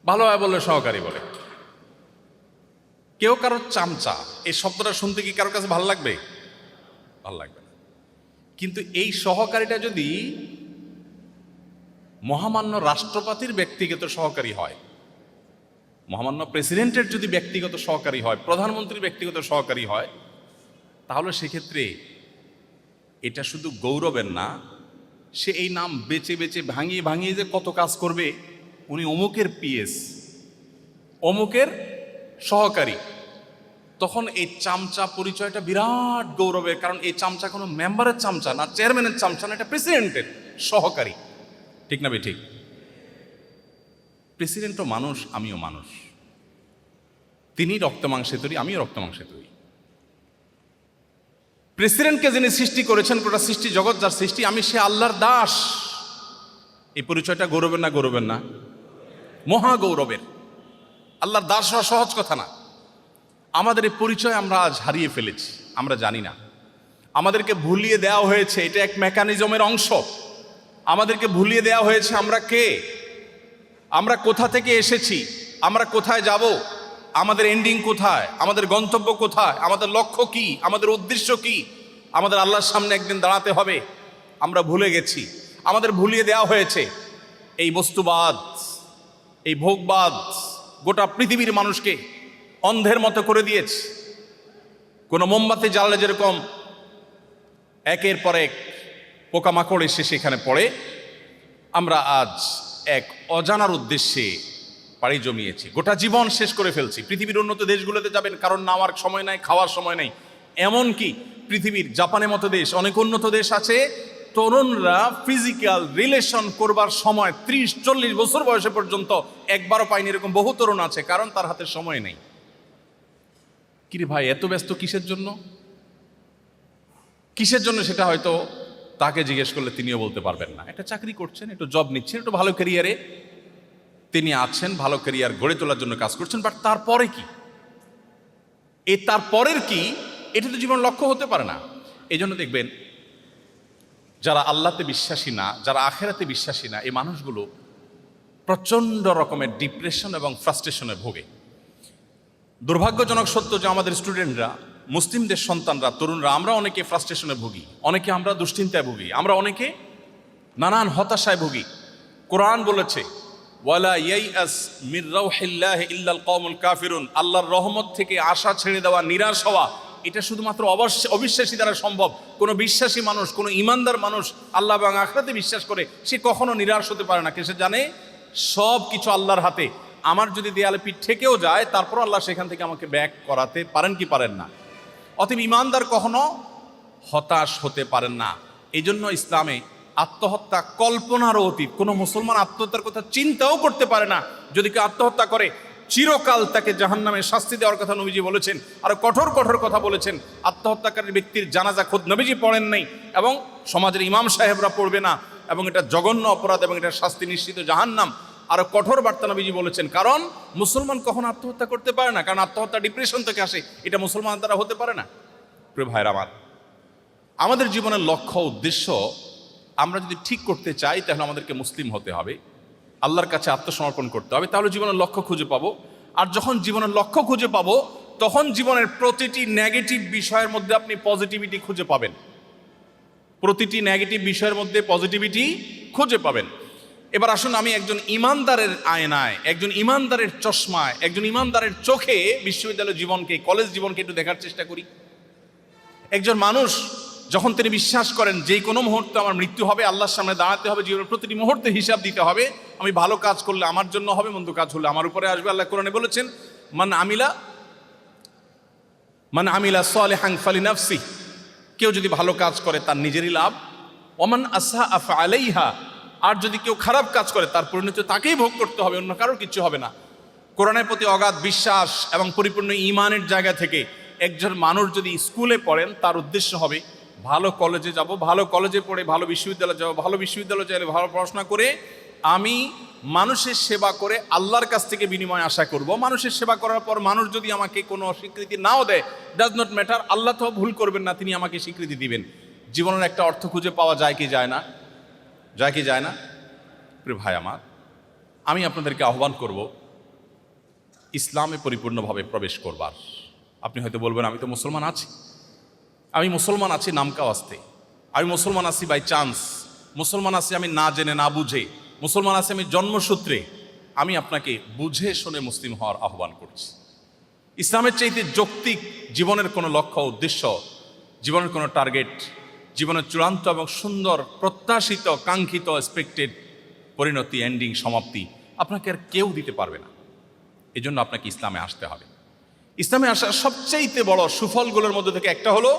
Speaker 1: ভালোভাবে বললে সহকারী বলে। কেউ কারোর চামচা এই শব্দটা শুনতে কি কারোর কাছে ভালো লাগবে? ভালো লাগবে না। কিন্তু এই সহকারীটা যদি মহামান্য রাষ্ট্রপতির ব্যক্তিগত সহকারী হয়, মহামান্য প্রেসিডেন্টের যদি ব্যক্তিগত সহকারী হয়, প্রধানমন্ত্রীর ব্যক্তিগত সহকারী হয়, তাহলে সেক্ষেত্রে এটা শুধু গৌরবের না, সে এই নাম বেচে বেচে ভাঙিয়ে ভাঙিয়ে যে কত কাজ করবে, উনি অমুকের পিএস, অমুকের সহকারী, তখন এই চামচা পরিচয়টা বিরাট গৌরবের। কারণ এই চামচা কোনো মেম্বারের চামচা না, চেয়ারম্যানের চামচা না, এটা প্রেসিডেন্টের সহকারী। ঠিক না ঠিক? প্রেসিডেন্টও মানুষ, আমিও মানুষ। তিনি রক্ত মাংসে তৈরি, আমিও রক্ত মাংসে তৈরি। প্রেসিডেন্টকে যিনি সৃষ্টি করেছেন, গোটা সৃষ্টি জগৎ যার সৃষ্টি, আমি সে আল্লাহর দাস। এই পরিচয়টা গৌরবের না? গৌরবের না? মহা গৌরবের। আল্লাহর দাস হওয়া সহজ কথা না। আমাদের এই পরিচয় আমরা আজ হারিয়ে ফেলেছি, আমরা জানি না। আমাদেরকে ভুলিয়ে দেওয়া হয়েছে, এটা এক মেকানিজমের অংশ। আমাদেরকে ভুলিয়ে দেওয়া হয়েছে আমরা কে, আমরা কোথা থেকে এসেছি, আমরা কোথায় যাব, আমাদের এন্ডিং কোথায়, আমাদের গন্তব্য কোথায়, আমাদের লক্ষ্য কি, আমাদের উদ্দেশ্য কি, আমাদের আল্লাহর সামনে একদিন দাঁড়াতে হবে, আমরা ভুলে গেছি। আমাদের ভুলিয়ে দেওয়া হয়েছে। এই বস্তুবাদ, এই ভোগবাদ গোটা পৃথিবীর মানুষকে অন্ধের মতো করে দিয়েছে। কোনো মোমবাতি জ্বালালে যেরকম একের পর এক পোকামাকড় এসে সেখানে পড়ে, আমরা আজ এক অজানার উদ্দেশ্যে পাড়ি জমিয়েছি, গোটা জীবন শেষ করে ফেলছি। পৃথিবীর উন্নত দেশগুলোতে যাবেন, কারণ নামার সময় নাই, খাওয়ার সময় নেই। এমনকি পৃথিবীর জাপানের মতো দেশ, অনেক উন্নত দেশ আছে, তরুণরা ফিজিক্যাল রিলেশন করবার সময় 30-40 বছর বয়সে পর্যন্ত একবারও পায়নি, এরকম বহু তরুণ আছে, কারণ তার হাতে সময় নেই। কিরে ভাই, এত ব্যস্ত কিসের জন্য? কিসের জন্য সেটা হয়তো তাকে জিজ্ঞেস করলে তিনিও বলতে পারবেন না। একটা চাকরি করছেন, একটু জব নিচ্ছেন, একটু ভালো ক্যারিয়ারে তিনি আছেন, ভালো ক্যারিয়ার গড়ে তোলার জন্য কাজ করছেন, বাট তারপরে কি, এই তারপরের কি, এটা তো জীবন লক্ষ্য হতে পারে না। এই জন্য দেখবেন যারা আল্লাহতে বিশ্বাসী না, যারা আখেরাতে বিশ্বাসী না, এই মানুষগুলো প্রচণ্ড রকমের ডিপ্রেশন এবং ফ্রাস্ট্রেশনে ভোগে। দুর্ভাগ্যজনক সত্য যে আমাদের স্টুডেন্টরা, মুসলিমদের সন্তানরা, তরুণরা, আমরা অনেকে ফ্রাস্ট্রেশনে ভুগি, অনেকে আমরা দুশ্চিন্তায় ভুগি, আমরা অনেকে নানান হতাশায় ভুগি। কোরআন বলেছে, ওয়ালা ইয়াইআস মির রাউহিল্লাহি ইল্লাল কওমুল কাফিরুন, আল্লাহর রহমত থেকে আশা ছেড়ে দেওয়া, নিরাশ হওয়া, এটা শুধুমাত্র অবিশ্বাসী দ্বারা সম্ভব। কোনো বিশ্বাসী মানুষ, কোনো ইমানদার মানুষ, আল্লাহ এবং আখিরাতে বিশ্বাস করে, সে কখনো নিরাশ হতে পারে না। সে জানে সব কিছু আল্লাহর হাতে। আমার যদি দেয়ালে পিঠ ঠেকেও যায়, তারপর আল্লাহ সেখান থেকে আমাকে ব্যাক করাতে পারেন কি পারেন না। অতএব ইমানদার কখনো হতাশ হতে পারেন না। এই জন্য ইসলামে আত্মহত্যা কল্পনারও অতীত। কোনো মুসলমান আত্মহত্যার কথা চিন্তাও করতে পারে না। যদি কেউ আত্মহত্যা করে, চিরকাল তাকে জাহান্নামে শাস্তি দেওয়ার কথা নবীজি বলেছেন, আর কঠোর কঠোর কথা বলেছেন। আত্মহত্যাকারী ব্যক্তির জানাজা খোদ নবীজি পড়েন নাই, এবং সমাজের ইমাম সাহেবরা পড়বে না, এবং এটা জঘন্য অপরাধ, এবং এটা শাস্তি নিশ্চিত জাহান্নাম। আরো কঠোর বার্তা নবীজি বলেছেন। কারণ মুসলমান কখনো আত্মহত্যা করতে পারে না, কারণ আত্মহত্যা ডিপ্রেশন থেকে আসে, এটা মুসলমান দ্বারা হতে পারে না। প্রিয় ভাইরা আমার, আমাদের জীবনের লক্ষ্য উদ্দেশ্য আমরা যদি ঠিক করতে চাই, তাহলে আমাদেরকে মুসলিম হতে হবে, আল্লাহর কাছে আত্মসমর্পণ করতে হবে, তাহলে জীবনের লক্ষ্য খুঁজে পাবো। আর যখন জীবনের লক্ষ্য খুঁজে পাবো, তখন জীবনের প্রতিটি নেগেটিভ বিষয়ের মধ্যে আপনি পজিটিভিটি খুঁজে পাবেন। প্রতিটি নেগেটিভ বিষয়ের মধ্যে পজিটিভিটি খুঁজে পাবেন। এবার আসুন, আমি একজন ইমানদারের আয়নায়, একজন ইমানদারের চশমায়, একজন ইমানদারের চোখে বিশ্ববিদ্যালয় জীবনকে, কলেজ জীবনকে একটু দেখার চেষ্টা করি। একজন মানুষ যখন তিনি বিশ্বাস করেন যে কোনো মুহূর্তে আমার মৃত্যু হবে, আল্লাহর সামনে দাঁড়াতে হবে, জীবনের প্রতিটি মুহূর্তে হিসাব দিতে হবে, আমি ভালো কাজ করলে আমার জন্য হবে, মন্দ কাজ হলে আমার উপরে আসবে। আল্লাহ কোরআনে বলেছেন, মান আমিলা সালিহান ফালিনাফসি, কেউ যদি ভালো কাজ করে তার নিজেরই লাভ, ওমান আসআ ফাআলাইহা, আর যদি কেউ খারাপ কাজ করে তার পরিণতি তাকেই ভোগ করতে হবে, অন্য কারোর কিছু হবে না। কোরআনের প্রতি অগাধ বিশ্বাস এবং পরিপূর্ণ ঈমানের জায়গা থেকে একজন মানুষ যদি স্কুলে পড়েন, তার উদ্দেশ্য হবে ভালো কলেজে যাব, ভালো কলেজে পড়ে ভালো বিশ্ববিদ্যালয়ে যাব, ভালো বিশ্ববিদ্যালয়ে যাইলে ভালো পড়াশোনা করে আমি মানুষের সেবা করে আল্লাহর কাছ থেকে বিনিময় আশা করব। মানুষের সেবা করার পর মানুষ যদি আমাকে কোনো স্বীকৃতি নাও দেয়, ডাজ নট ম্যাটার, আল্লাহ তো ভুল করবেন না, তিনি আমাকে স্বীকৃতি দিবেন। জীবনের একটা অর্থ খুঁজে পাওয়া যায় কি যায় না? যায় কি যায় না? প্রিয় ভাই আমার, আমি আপনাদেরকে আহ্বান করব ইসলামে পরিপূর্ণভাবে প্রবেশ করবার। আপনি হয়তো বলবেন, আমি তো মুসলমান আছি, আমি মুসলমান আছি নামকা ওয়াস্তে, আমি মুসলমান আছি বাই চান্স, মুসলমান আছি আমি না জেনে না বুঝে, মুসলমান আছি আমি জন্মসূত্রে। আমি আপনাকে বুঝে শুনে মুসলিম হওয়ার আহ্বান করছি। ইসলামের চাইতে যৌক্তিক জীবনের কোনো লক্ষ্য, উদ্দেশ্য, জীবনের কোনো টার্গেট, জীবনের চূড়ান্ত এবং সুন্দর প্রত্যাশিত, কাঙ্ক্ষিত, এক্সপেক্টেড পরিণতি, এন্ডিং, সমাপ্তি আপনাকে আর কেউ দিতে পারবে না। এজন্য আপনাকে ইসলামে আসতে হবে। ইসলামে আসার সবচাইতে বড় সুফলগুলোর মধ্যে থেকে একটা হলো,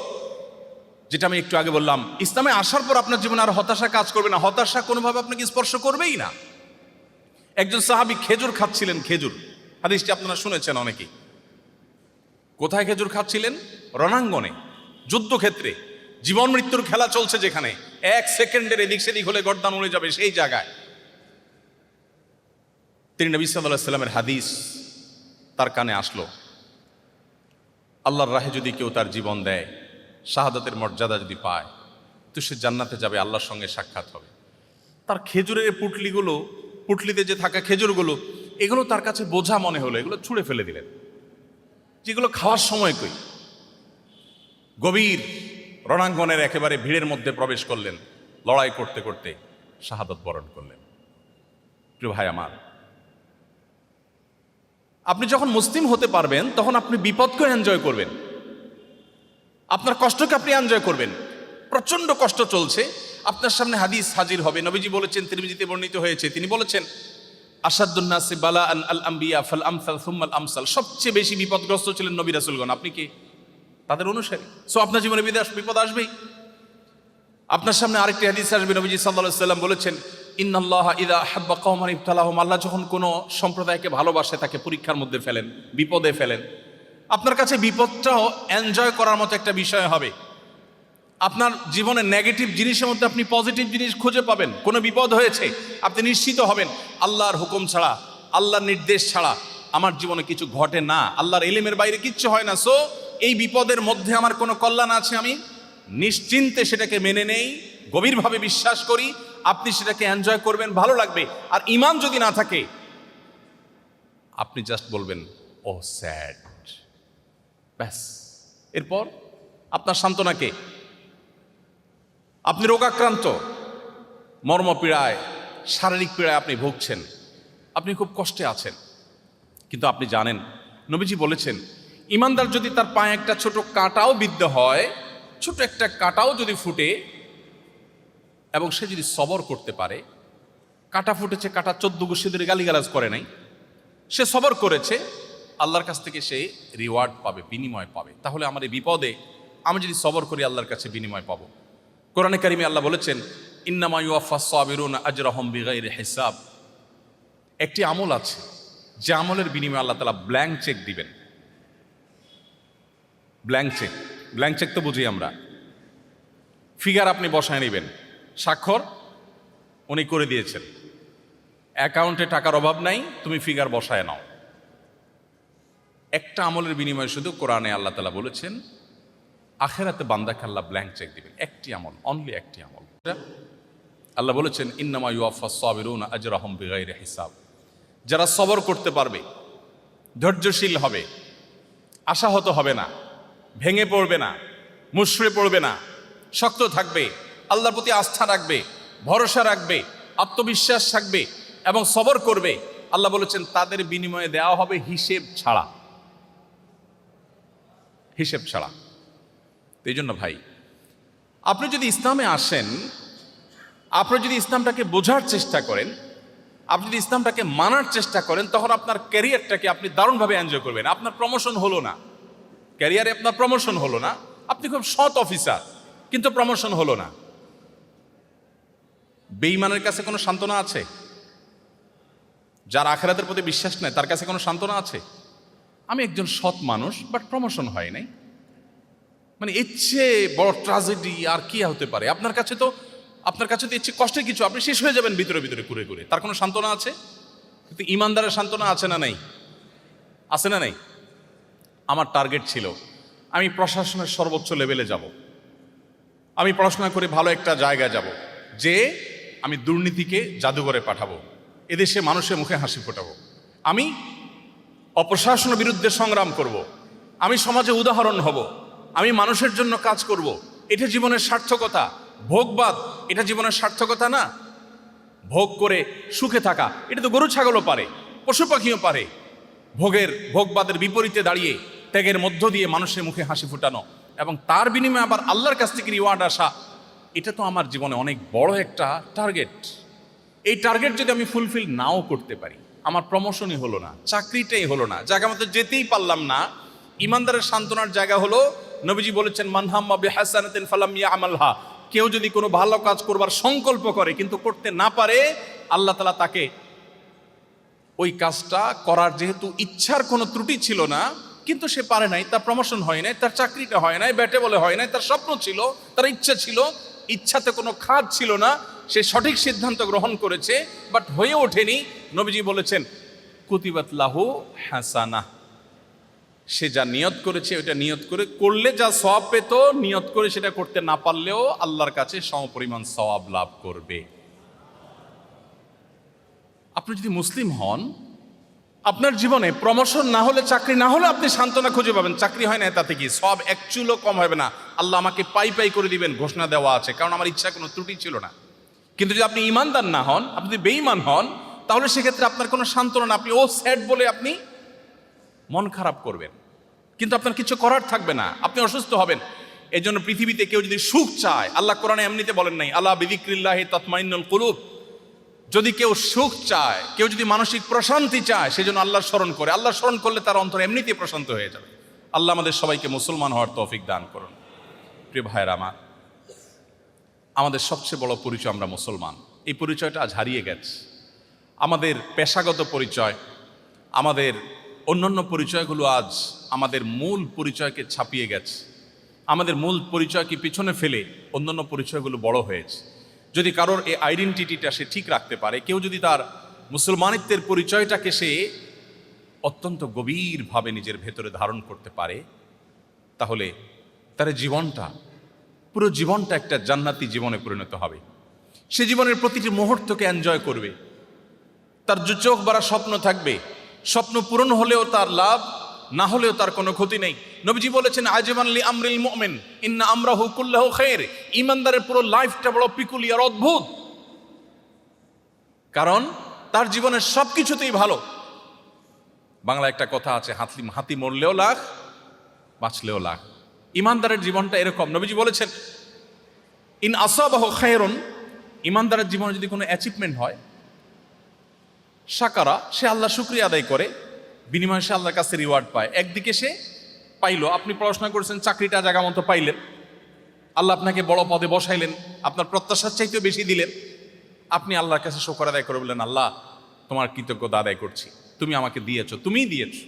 Speaker 1: যেটা আমি একটু আগে বললাম, ইসলামে আসার পর আপনার জীবনে আর হতাশা কাজ করবে না। হতাশা কোনোভাবে আপনাকে স্পর্শ করবেই না। একজন সাহাবী খেজুর খাচ্ছিলেন, খেজুর, হাদিসটি আপনারা শুনেছেন অনেকেই। কোথায় খেজুর খাচ্ছিলেন? রণাঙ্গনে, যুদ্ধক্ষেত্রে, জীবন মৃত্যুর খেলা চলছে, যেখানে 1 সেকেন্ডের এদিক সেদিক হলে গর্দান উড়ে যাবে, সেই জায়গায় তিনি নবী সাল্লাল্লাহু আলাইহি ওয়াসাল্লামের হাদিস তার কানে আসলো, আল্লাহর রাহে যদি কেউ তার জীবন দেয়, শাহাদাতের মর্যাদা যদি পায়, তো সে জান্নাতে যাবে, আল্লাহর সঙ্গে সাক্ষাৎ হবে। তার খেজুরের পুটলিগুলো, পুটলিতে যে থাকা খেজুরগুলো, এগুলো তার কাছে বোঝা মনে হলো, এগুলো ছুঁড়ে ফেলে দিলেন, যেগুলো খাওয়ার সময় কই। গভীর রণাঙ্গনের একেবারে ভিড়ের মধ্যে প্রবেশ করলেন, লড়াই করতে করতে শাহাদাত বরণ করলেন। প্রিয় ভাই আমার, আপনি যখন মুসলিম হতে পারবেন তখন আপনি বিপদকে এনজয় করবেন, আপনার কষ্টকে আপনি এনজয় করবেন। প্রচন্ড কষ্ট চলছে, আপনার সামনে হাদিস হাজির হবে। নবীজি বলেছেন, তিরমিজিতে বর্ণিত হয়েছে, তিনি বলেছেন, আসাদুন নাসি বালাআন আল আম্বিয়া ফাল আমসাল সুম্মাল আমসাল। সবচেয়ে বেশি বিপদগ্রস্ত ছিলেন নবী রাসূলগণ। আপনি কি তাদের অনুসারী? সো আপনার জীবনে বিপদ আসবেই। আপনার সামনে আরেকটি হাদিস আসবে, নবীজি সাল্লাল্লাহু আলাইহি ওয়াসাল্লাম বলেছেন, ইন্নাল্লাহা ইযা আহাব্বা কওমান ইবতালাহুম। আল্লাহ যখন কোনো সম্প্রদায়কে ভালোবাসে, তাকে পরীক্ষার মধ্যে ফেলেন, বিপদে ফেলেন। আপনার কাছে বিপদটাও এনজয় করার মতো একটা বিষয় হবে। আপনার জীবনে নেগেটিভ জিনিসের মধ্যে আপনি পজিটিভ জিনিস খুঁজে পাবেন। কোনো বিপদ হয়েছে, আপনি নিশ্চিত হবেন, আল্লাহর হুকুম ছাড়া, আল্লাহর নির্দেশ ছাড়া আমার জীবনে কিছু ঘটে না, আল্লাহর ইলমের বাইরে কিচ্ছু হয় না। সো এই বিপদের মধ্যে আমার কোনো কল্যাণ আছে, আমি নিশ্চিন্তে সেটাকে মেনে নেই, গভীরভাবে বিশ্বাস করি। আপনি সেটাকে এনজয় করবেন, ভালো লাগবে। আর ঈমান যদি না থাকে, আপনি জাস্ট বলবেন, ও স্যাড, ব্যাস। এরপর আপনার সান্ত্বনা কে? আপনি রোগাক্রান্ত, মর্মপীড়ায়, শারীরিক পীড়ায় আপনি ভুগছেন, আপনি খুব কষ্টে আছেন, কিন্তু আপনি জানেন, নবীজি বলেছেন, ঈমানদার যদি তার পায়ে একটা ছোট কাঁটাও বিদ্ধ হয়, ছোট একটা কাঁটাও যদি ফুটে, এবং সে যদি সবর করতে পারে, কাঁটা ফুটেছে, কাঁটা 14 গুষ্টি ধরে গালিগালাজ করে নাই, সে সবর করেছে, আল্লাহর কাছ থেকে সে রিওয়ার্ড পাবে, বিনিময় পাবে। তাহলে আমার এই বিপদে আমি যদি সবর করি, আল্লাহর কাছে বিনিময় পাবো। কোরআনে কারিমে আল্লাহ বলেছেন, ইন্নামা ইউওয়াফাস সাবিরুনা আজরাহুম বিগাইরি হিসাব। একটি আমল আছে, যে আমলের বিনিময়ে আল্লাহ তাআলা ব্ল্যাঙ্ক চেক দিবেন। ব্ল্যাঙ্ক চেক, ব্ল্যাঙ্ক চেক তো বুঝি আমরা, ফিগার আপনি বসায় নেবেন, স্বাক্ষর উনি করে দিয়েছেন, অ্যাকাউন্টে টাকার অভাব নাই, তুমি ফিগার বসায় নাও। একটা আমলের বিনিময়ে শুধু কোরআনে আল্লাহ তাআলা বলেছেন, আখেরাতে বান্দাকে আল্লাহ ব্ল্যাঙ্ক চেক দিবেন। একটি আমল, অনলি একটি আমল। আল্লাহ বলেছেন, ইন্নামা ইউওয়াফাস সাবিরুনা আজরাহুম বিগাইরি হিসাব। যারা সবর করতে পারবে, ধৈর্যশীল হবে, আশাহত হবে না, ভেঙে পড়বে না, মুষড়ে পড়বে না, শক্ত থাকবে, আল্লাহর প্রতি আস্থা রাখবে, ভরসা রাখবে, আত্মবিশ্বাস থাকবে এবং সবর করবে, আল্লাহ বলেছেন তাদের বিনিময়ে দেওয়া হবে হিসেব ছাড়া। হিসেব ছাড়া। এই জন্য ভাই, আপনি যদি ইসলামে আসেন, আপনি যদি ইসলামটাকে বোঝার চেষ্টা করেন, আপনি যদি ইসলামটাকে মানার চেষ্টা করেন, তখন আপনার ক্যারিয়ারটাকে আপনি দারুণভাবে এনজয় করবেন। আপনার প্রমোশন হলো না, ক্যারিয়ারে আপনার প্রমোশন হলো না, আপনি খুব সৎ অফিসার, কিন্তু প্রমোশন হলো না। বেঈমানের কাছে কোনো সান্ত্বনা আছে? যার আখিরাতের প্রতি বিশ্বাস নেই, তার কাছে কোনো সান্ত্বনা আছে? আমি একজন সৎ মানুষ, বাট প্রমোশন হয় নাই, মানে এর চেয়ে বড় ট্র্যাজেডি আর কি হতে পারে? আপনার কাছে তো এর চেয়ে কষ্টের কিছু, আপনি শেষ হয়ে যাবেন ভিতরে ভিতরে ঘুরে ঘুরে। তার কোনো সান্ত্বনা আছে? কিন্তু ইমানদারের সান্ত্বনা আছে না নাই? আছে না নাই? আমার টার্গেট ছিল, আমি প্রশাসনের সর্বোচ্চ লেভেলে যাব, আমি পড়াশোনা করে ভালো একটা জায়গায় যাব, যে আমি দুর্নীতিকে জাদুঘরে পাঠাবো, এদেশে মানুষের মুখে হাসি ফোটাবো, আমি অপ্রশাসনের বিরুদ্ধে সংগ্রাম করব, আমি সমাজে উদাহরণ হব, আমি মানুষের জন্য কাজ করব। এটা জীবনের সার্থকতা। ভোগবাদ এটা জীবনের সার্থকতা না। ভোগ করে সুখে থাকা, এটা তো গরু ছাগলও পারে। পশু পাখিও পারে ভোগবাদের বিপরীতে দাঁড়িয়ে ত্যাগের মধ্য দিয়ে মানুষের মুখে হাসি ফুটানো এবং তার বিনিময়ে আবার আল্লাহর কাছ থেকে রিওয়ার্ড আসা, এটা তো আমার জীবনে অনেক বড় একটা টার্গেট। এই টার্গেট যদি আমি ফুলফিল নাও করতে পারি, আমার প্রমোশনই হলো না, চাকরিটাই হলো না, জায়গা মতো যেতেই পারলাম না, ইমানদারের সান্ত্বনার জায়গা হলো নবীজি বলেছেন মানহাম্মা বিহাসানাতিন ফালাম ইয়ামালহা, কেউ যদি কোনো ভালো কাজ করবার সংকল্প করে কিন্তু করতে না পারে, আল্লাহ তাআলা তাকে ওই কাজটা করার যেহেতু ইচ্ছার কোনো ত্রুটি ছিল না, কিন্তু সে পারে নাই, তার প্রমোশন হয় নাই, তার চাকরিটা হয় নাই, ব্যাটে বলে হয় নাই, তার স্বপ্ন ছিল, তার ইচ্ছা ছিল, ইচ্ছাতে কোনো খাদ ছিল না, সে সঠিক সিদ্ধান্ত গ্রহণ করেছে বাট হয়ে ওঠেনি, নবীজি বলেছেন কুতিবাত লাহু হাসানাহ, সে যা নিয়ত করেছে ওইটা নিয়ত করে করলে যা সওয়াব পেত, নিয়ত করে সেটা করতে না পারলেও আল্লাহর কাছে সমপরিমাণ সওয়াব লাভ করবে। আপনি যদি মুসলিম হন, আপনার জীবনে প্রমোশন না হলে, চাকরি না হলে আপনি সান্ত্বনা খুঁজে পাবেন, চাকরি হয় না তাতে কি সব এক চুলও কম হবে না, আল্লাহ আমাকে পাই পাই করে দিবেন, ঘোষণা দেওয়া আছে, কারণ আমার ইচ্ছা কোনো ত্রুটি ছিল না। কিন্তু যদি আপনি ইমানদার না হন, আপনি যদি বেঈমান হন, তাহলে সেক্ষেত্রে আপনার কোনো সান্ত্বনা না, আপনি ও স্যাড বলে আপনি মন খারাপ করবেন, কিন্তু আপনার কিছু করার থাকবে না, আপনি অসুস্থ হবেন। এই জন্য পৃথিবীতে কেউ যদি সুখ চায়, আল্লাহ কোরআনে এমনিতে বলেন নাই আলা বিযিক্রিল্লাহি তাতমাইন্নুল কুলুব, যদি কেউ সুখ চায়, কেউ যদি মানসিক প্রশান্তি চায়, সেজন্য আল্লাহর স্মরণ করে, আল্লাহর স্মরণ করলে তার অন্তর এমনিতেই প্রশান্ত হয়ে যাবে। আল্লাহ আমাদের সবাইকে মুসলমান হওয়ার তৌফিক দান করুন। প্রিয় ভাইয়েরা আমার, আমাদের সবচেয়ে বড় পরিচয় আমরা মুসলমান, এই পরিচয়টা আজ হারিয়ে গেছে। আমাদের পেশাগত পরিচয়, আমাদের অন্যান্য পরিচয়গুলো আজ আমাদের মূল পরিচয়কে ছাপিয়ে গেছে। আমাদের মূল পরিচয়কে পিছনে ফেলে অন্যান্য পরিচয়গুলো বড় হয়েছে। যদি কারোর এই আইডেন্টিটিটা সে ঠিক রাখতে পারে, কেউ যদি তার মুসলমানিত্বের পরিচয়টাকে সে অত্যন্ত গভীরভাবে নিজের ভেতরে ধারণ করতে পারে, তাহলে তার জীবনটা, পুরো জীবনটা একটা জান্নাতি জীবনে পরিণত হবে। সে জীবনের প্রতিটি মুহূর্তকে এনজয় করবে, তার যে চোখ ভরা স্বপ্ন থাকবে, স্বপ্ন পূরণ হলেও তার লাভ, না হলেও তার কোনো ক্ষতি নেই। নবীজি বলেছেন আজমান লি আমরিল মুমিন ইন্না আমরাহু কুল্লাহু খায়র, ঈমানদারের পুরো লাইফটা বড় পিকুলিয়ার, অদ্ভুত, কারণ তার জীবনের সবকিছুতেই ভালো। বাংলা একটা কথা আছে, হাতি মরলেও লাখ, বাঁচলেও লাখ। ঈমানদারের জীবনটা এরকম। নবীজি বলেছেন ইন আসাবাহু খায়রুন, ঈমানদারের জীবনে যদি কোনো অ্যাচিভমেন্ট হয়, শাকারা, সে আল্লাহ শুকরিয়া আদায় করে, বিনিময়ে সে আল্লাহর কাছে রিওয়ার্ড পায়। একদিকে সে পাইলো, আপনি পড়াশোনা করেছেন, চাকরিটা জায়গা মতো পাইলেন, আল্লাহ আপনাকে বড় পদে বসাইলেন, আপনার প্রত্যাশার চাইতেও বেশি দিলেন, আপনি আল্লাহর কাছে শুকর আদায় করে বললেন আল্লাহ তোমার কৃতজ্ঞতা আদায় করছি, তুমি আমাকে দিয়েছো, তুমিই দিয়েছো।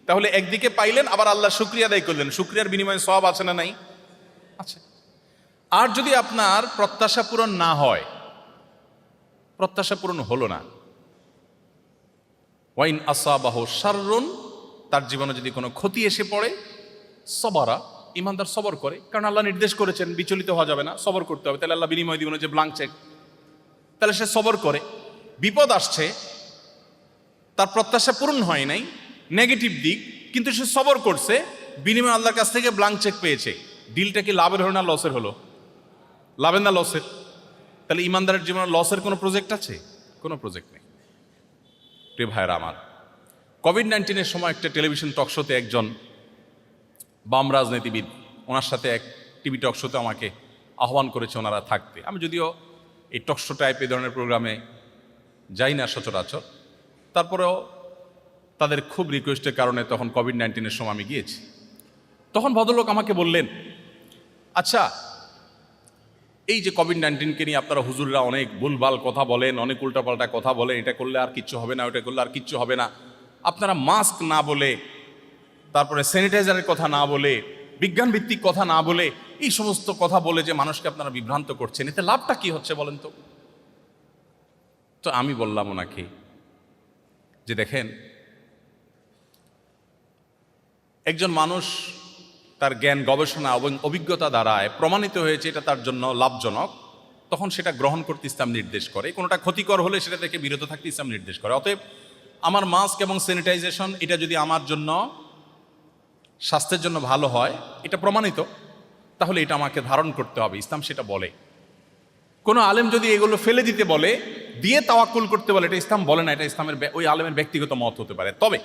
Speaker 1: তাহলে একদিকে পাইলেন, আবার আল্লাহ শুকরিয়া আদায় করলেন, শুকরিয়ার বিনিময়ে সওয়াব আছে না নাই? আছে। আর যদি আপনার প্রত্যাশা পূরণ না হয়, প্রত্যাশা পূরণ হলো না, ওয়াইন আসাবাহু শাররুন, তার জীবনে যদি কোনো ক্ষতি এসে পড়ে, সবারা, ইমানদার সবর করে, কারণ আল্লাহ নির্দেশ করেছেন বিচলিত হওয়া যাবে না, সবর করতে হবে, তাহলে আল্লাহ বিনিময় দিবেন যে ব্লাঙ্ক চেক, তাহলে সে সবর করে। বিপদ আসছে, তার প্রত্যাশা পূরণ হয় নাই, নেগেটিভ দিক, কিন্তু সে সবর করছে, বিনিময় আল্লাহর কাছ থেকে ব্লাঙ্ক চেক পেয়েছে। ডিলটা কি লাভের হলো না লসের হলো? লাভের না লসের? তাহলে ইমানদারের জীবনে লসের কোনো প্রজেক্ট আছে? কোনো প্রজেক্ট নেই। প্রিয় ভাইয়েরা আমার, কোভিড-19 সময় একটা টেলিভিশন টক শোতে একজন বাম রাজনীতিবিদ, ওনার সাথে এক টিভি টক শোতে আমাকে আহ্বান করেছে ওনারা থাকতে। আমি যদিও এই টক শো টাইপ এই ধরনের প্রোগ্রামে যাই না সচরাচর, তারপরেও তাদের খুব রিকোয়েস্টের কারণে তখন কোভিড-19 সময় আমি গিয়েছি। তখন ভদ্রলোক আমাকে বললেন, আচ্ছা এই যে কোভিড-19কে নিয়ে আপনারা হুজুররা অনেক ভুলভাল কথা বলেন, অনেক উল্টাপাল্টা কথা বলেন, এটা করলে আর কিচ্ছু হবে না, ওটা করলে আর কিচ্ছু হবে না, আপনারা মাস্ক না বলে, তারপরে স্যানিটাইজারের কথা না বলে, বিজ্ঞান ভিত্তিক কথা না বলে, এই সমস্ত কথা বলে যে মানুষকে আপনারা বিভ্রান্ত করছেন, এতে লাভটা কি হচ্ছে বলেন তো? তো আমি বললাম ওনাকে যে দেখেন, একজন মানুষ তার জ্ঞান, গবেষণা এবং অভিজ্ঞতা দ্বারায় প্রমাণিত হয়েছে এটা তার জন্য লাভজনক, তখন সেটা গ্রহণ করতে ইসলাম নির্দেশ করে। কোনোটা ক্ষতিকর হলে সেটা থেকে বিরত থাকতে ইসলাম নির্দেশ করে। অতএব আমার মাস্ক এবং স্যানিটাইজেশন এটা যদি আমার জন্য, স্বাস্থ্যের জন্য ভালো হয়, এটা প্রমাণিত, তাহলে এটা আমাকে ধারণ করতে হবে, ইসলাম সেটা বলে। কোনো আলেম যদি এগুলো ফেলে দিতে বলে, দিয়ে তাওয়াক্কুল করতে বলে, এটা ইসলাম বলে না, এটা ইসলামের ওই আলেমের ব্যক্তিগত মত হতে পারে। তবে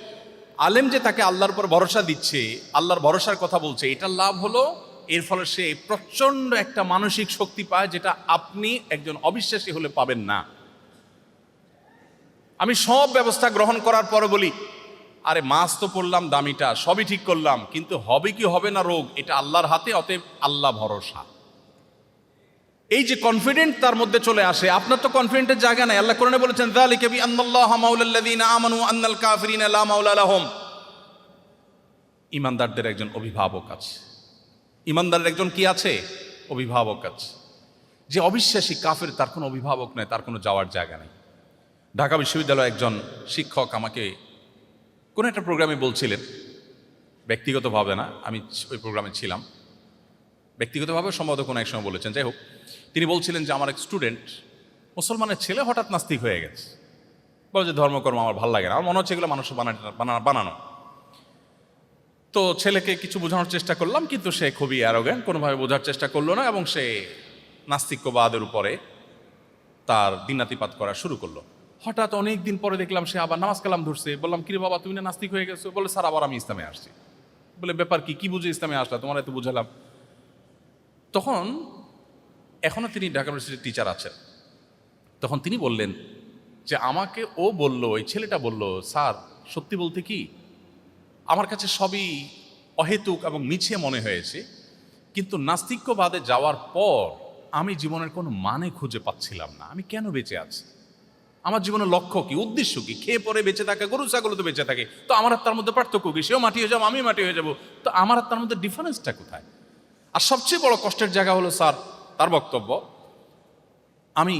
Speaker 1: আলেম যে তাকে আল্লাহর উপর ভরসা দিচ্ছে, আল্লাহর ভরসার কথা বলছে, এটার লাভ হলো এর ফলে সে প্রচণ্ড একটা মানসিক শক্তি পায়, যেটা আপনি একজন অবিশ্বাসী হলে পাবেন না। আমি সব ব্যবস্থা গ্রহণ করার পরে বলি, আরে মাছ তো পড়লাম দামিটা, সবই ঠিক করলাম, কিন্তু হবে কি হবে না রোগ, এটা আল্লাহর হাতে, অতএব আল্লাহ ভরসা। এই যে কনফিডেন্ট তার মধ্যে চলে আসে, আপনার তো কনফিডেন্টের জায়গা নাই। আল্লাহ কোরআনে বলেছেন, যালিকা বিআন্নাল্লাহা মাওলাল্লাযীনা আমানু আন্নাল কাফিরিনা লা মাওলা লাহুম। ইমানদারদের একজন অভিভাবক আছে। ইমানদারের একজন কি আছে? অভিভাবক আছে। যে অবিশ্বাসী কাফের, তার কোনো অভিভাবক নেই, তার কোনো যাওয়ার জায়গা নেই। ঢাকা বিশ্ববিদ্যালয়ে একজন শিক্ষক আমাকে কোনো একটা প্রোগ্রামে বলছিলেন, ব্যক্তিগতভাবে না, আমি ওই প্রোগ্রামে ছিলাম, ব্যক্তিগতভাবে সম্ভবত কোনো এক সময় বলেছেন, যাই হোক, তিনি বলছিলেন যে আমার এক স্টুডেন্ট, মুসলমানের ছেলে, হঠাৎ নাস্তিক হয়ে গেছে। বলে যে ধর্মকর্ম আমার ভালো লাগে না, আমার মনে হচ্ছে এগুলো মানুষ বানানো। তো ছেলেকে কিছু বোঝানোর চেষ্টা করলাম, কিন্তু সে খুবই অ্যারোগ্যান্ট, কোনোভাবে বোঝার চেষ্টা করলো না, এবং সে নাস্তিক্যবাদের উপরে তার দিনাতিপাত করা শুরু করলো। হঠাৎ অনেক দিন পরে দেখলাম সে আবার নামাজ কালাম ধরছে। বললাম, কিরে বাবা, তুমি না নাস্তিক হয়ে গেছো? বলে, স্যার আবার আমি ইসলামে আসছি। বলে, ব্যাপার কি, কি বুঝে ইসলামে আসলা, তোমার এত বুঝালাম। তখন এখনো তিনি ঢাকা ইউনিভার্সিটির টিচার আছেন। তখন তিনি বললেন যে আমাকে ও বলল, ওই ছেলেটা বলল, স্যার সত্যি বলতে কি, আমার কাছে সবই অহেতুক এবং মিছে মনে হয়েছে, কিন্তু নাস্তিক্যবাদে যাওয়ার পর আমি জীবনের কোনো মানে খুঁজে পাচ্ছিলাম না। আমি কেন বেঁচে আছি, আমার জীবনের লক্ষ্য কি, উদ্দেশ্য কি? খেয়ে পরে বেঁচে থাকে, গরু ছাগল তো বেঁচে থাকে, তো আমার আর তার মধ্যে পার্থক্য কি? সেও মাটি হয়ে যাবো, আমি মাটি হয়ে যাবো, তো আমার আর তার মধ্যে ডিফারেন্সটা কোথায়? আর সবচেয়ে বড় কষ্টের জায়গা হলো স্যার, তার বক্তব্য, আমি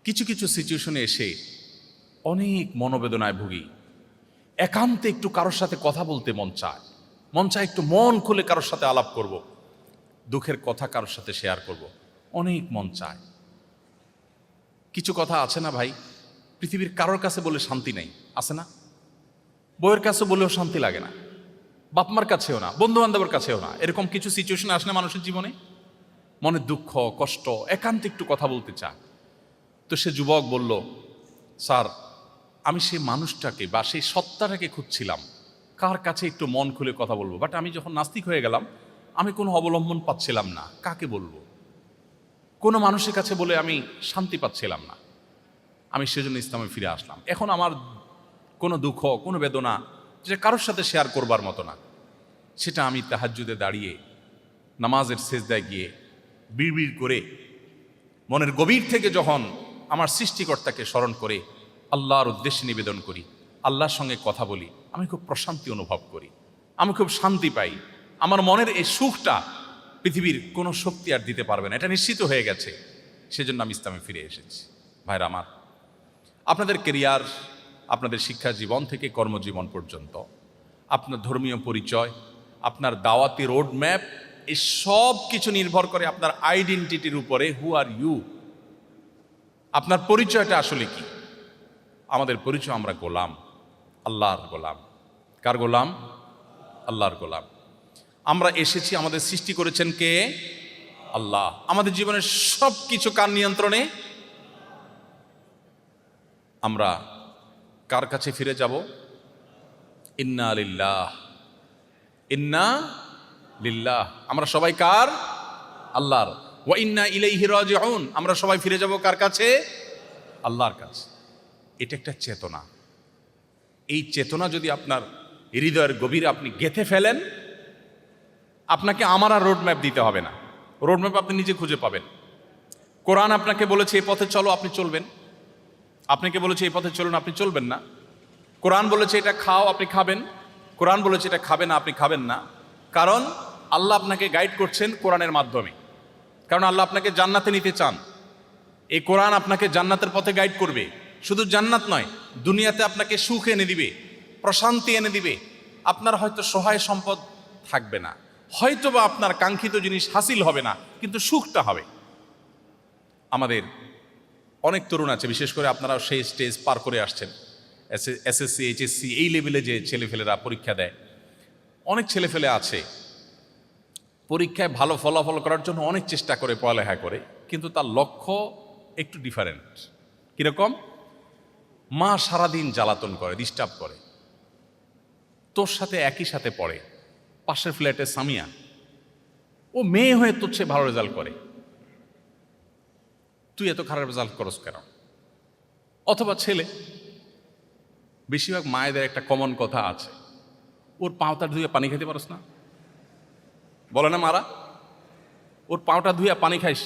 Speaker 1: কিছু কিছু সিচুয়েশনে এসে অনেক মনোবেদনায় ভুগি। একান্তে একটু কারোর সাথে কথা বলতে মন চায় একটু মন খুলে কারোর সাথে আলাপ করব, দুঃখের কথা কারোর সাথে শেয়ার করব, অনেক মন চায়। কিছু কথা আছে না ভাই, পৃথিবীর কারোর কাছে বলে শান্তি নেই, আছে না? বইয়ের কাছে বলেও শান্তি লাগে না, বাপমার কাছেও না, বন্ধু বান্ধবের কাছেও না। এরকম কিছু সিচুয়েশন আসলে মানুষের জীবনে মনে দুঃখ, কষ্ট, একান্তে একটু কথা বলতে চায়। তো সে যুবক বলল, স্যার আমি সেই মানুষটাকে বা সেই সত্তাটাকে খুঁজছিলাম, কার কাছে একটু মন খুলে কথা বলবো, বাট আমি যখন নাস্তিক হয়ে গেলাম, আমি কোনো অবলম্বন পাচ্ছিলাম না, কাকে বলবো, কোনো মানুষের কাছে বলে আমি শান্তি পাচ্ছিলাম না। আমি সেজন্য ইসলামে ফিরে আসলাম। এখন আমার কোনো দুঃখ, কোনো বেদনা যেটা কারোর সাথে শেয়ার করবার মতো না, সেটা আমি তাহাজ্জুদে দাঁড়িয়ে নামাজের সেজদায় গিয়ে বিড়বিড় করে মনের গভীর থেকে যখন আমার সৃষ্টিকর্তাকে স্মরণ করে আল্লাহর উদ্দেশ্যে নিবেদন করি, আল্লাহর সঙ্গে কথা বলি, আমি খুব প্রশান্তি অনুভব করি, আমি খুব শান্তি পাই। আমার মনের এই সুখটা পৃথিবীর কোনো শক্তি আর দিতে পারবে না, এটা নিশ্চিত হয়ে গেছে। সেজন্য আমি ইসলামে ফিরে এসেছি। ভাইরা আমার, আপনাদের কেরিয়ার, আপনাদের শিক্ষা জীবন থেকে কর্মজীবন পর্যন্ত, আপনার ধর্মীয় পরিচয়, আপনার দাওয়াতি রোড ম্যাপ, এই সব কিছু নির্ভর করে আপনার আইডেন্টিটির উপরে। হু আর ইউ, আপনার পরিচয়টা আসলে কি? আমাদের পরিচয়, আমরা গোলাম, আল্লাহর গোলাম। কার গোলাম? আল্লাহর গোলাম। আমরা এসেছি, আমাদের সৃষ্টি করেছেন কে? আল্লাহ। আমাদের জীবনের সব কিছু কার নিয়ন্ত্রণে? আমরা কার কাছে ফিরে যাব? ইন্না লিল্লাহ, ইন্না লিল্লাহ। আমরা সবাই কার? আল্লাহর। ওয়া ইন্না ইলাইহি রাজিউন, আমরা সবাই ফিরে যাব কার কাছে? আল্লাহর কাছে। এটা একটা চেতনা। এই চেতনা যদি আপনার হৃদয়ের গভীরে আপনি গেঁথে ফেলেন, আপনাকে আমার আর রোডম্যাপ দিতে হবে না, রোডম্যাপ আপনি নিজে খুঁজে পাবেন। কোরআন আপনাকে বলেছে এই পথে চলো, আপনি চলবেন। আপনাকে বলেছে এই পথে চলুন, আপনি চলবেন না। কোরআন বলেছে এটা খাও, আপনি খাবেন। কোরআন বলেছে এটা খাবে না, আপনি খাবেন না। কারণ আল্লাহ আপনাকে গাইড করছেন কোরআনের মাধ্যমে। কারণ আল্লাহ আপনাকে জান্নাতে নিতে চান। এই কোরআন আপনাকে জান্নাতের পথে গাইড করবে। শুধু জান্নাত নয়, দুনিয়াতে আপনাকে সুখ এনে দিবে, প্রশান্তি এনে দিবে। আপনার হয়তো সহায় সম্পদ থাকবে না, হয়তোবা আপনার কাঙ্ক্ষিত জিনিস হাসিল হবে না, কিন্তু সুখটা হবে। আমাদের অনেক তরুণ আছে, বিশেষ করে আপনারা সেই স্টেজ পার করে আসছেন, এসএসসি, এইচএসসি, এই লেভেলে যে ছেলেফেলেরা পরীক্ষা দেয়। অনেক ছেলেফেলে আছে পরীক্ষায় ভালো ফলাফল করার জন্য অনেক চেষ্টা করে, পড়ালেখা করে, কিন্তু তার লক্ষ্য একটু ডিফারেন্ট। কিরকম? মা সারাদিন জ্বালাতন করে, ডিস্টার্ব করে, তোর সাথে একই সাথে পড়ে, পাশের ফ্ল্যাটে সামিয়া, ও মেয়ে হয়ে তোর চেয়ে ভালো রেজাল্ট করে, তুই এত খারাপ রেজাল্ট করস কেন? অথবা ছেলে, বেশিরভাগ মায়েদের একটা কমন কথা আছে, ওর পাওটা ধুয়ে পানি খেতে পারস না? বলে না মারা, ওর পাওটা ধুয়ে পানি খাইস,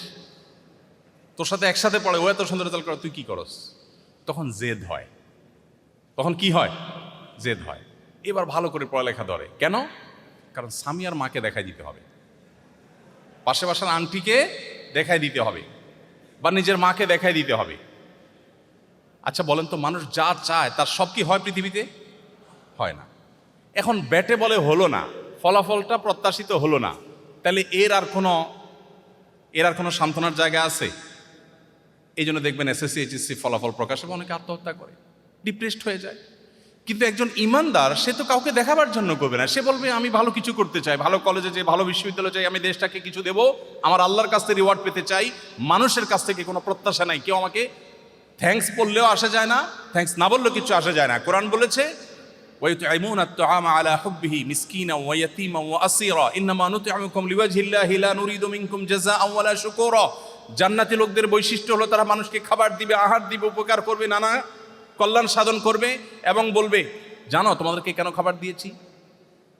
Speaker 1: তোর সাথে একসাথে পড়ে, ও এত সুন্দর রেজাল্ট করে, তুই কি করস? তখন জেদ হয়। তখন কি হয়? জেদ হয়। এবার ভালো করে পড়ালেখা ধরে। কেন? কারণ সামিয়ার মাকে দেখাই দিতে হবে, পাশে বাসার আন্টিকে দেখাই দিতে হবে, বা নিজের মাকে দেখাই দিতে হবে। আচ্ছা বলেন তো, মানুষ যা চায় তার সব কি হয় পৃথিবীতে? হয় না। এখন ব্যাটে বলে হলো না, ফলাফলটা প্রত্যাশিত হলো না, তাহলে এর আর কোনো সান্ত্বনার জায়গা আছে? এই জন্য দেখবেন এসএসসি এইচএসসি ফলাফল প্রকাশ হবে, অনেকে আত্মহত্যা করে, ডিপ্রেসড হয়ে যায়। কিন্তু একজন ইমানদার, সে তো কাউকে দেখাবার জন্য করবে না, সে বলবে আমি ভালো কিছু করতে চাই, ভালো কলেজে যাই, ভালো বিশ্ববিদ্যালয়ে যাই, আমি দেশটাকে কিছু দেব, আমার আল্লাহর কাছ থেকে রিওয়ার্ড পেতে চাই, মানুষের কাছ থেকে কোনো প্রত্যাশা নাই। কেউ আমাকে থ্যাঙ্কস বললেও আসা যায় না, থ্যাঙ্কস না বললেও কিছু আসা যায় না। কোরআন বলেছে وَيُطْعِمُونَ الطَّعَامَ عَلَى حُبِّهِ مِسْكِينًا وَيَتِيمًا وَأَسِيرًا إِنَّمَا نُطْعِمُكُمْ لِوَجْهِ اللَّهِ لَا نُرِيدُ مِنكُمْ جَزَاءً وَلَا شُكُورًا। জান্নাতি লোকদের বৈশিষ্ট্য হলো তারা মানুষকে খাবার দিবে, আহার দিবে, উপকার করবে, নানা কল্যাণ সাধন করবে, এবং বলবে জানো তোমাদেরকে কেন খাবার দিয়েছি?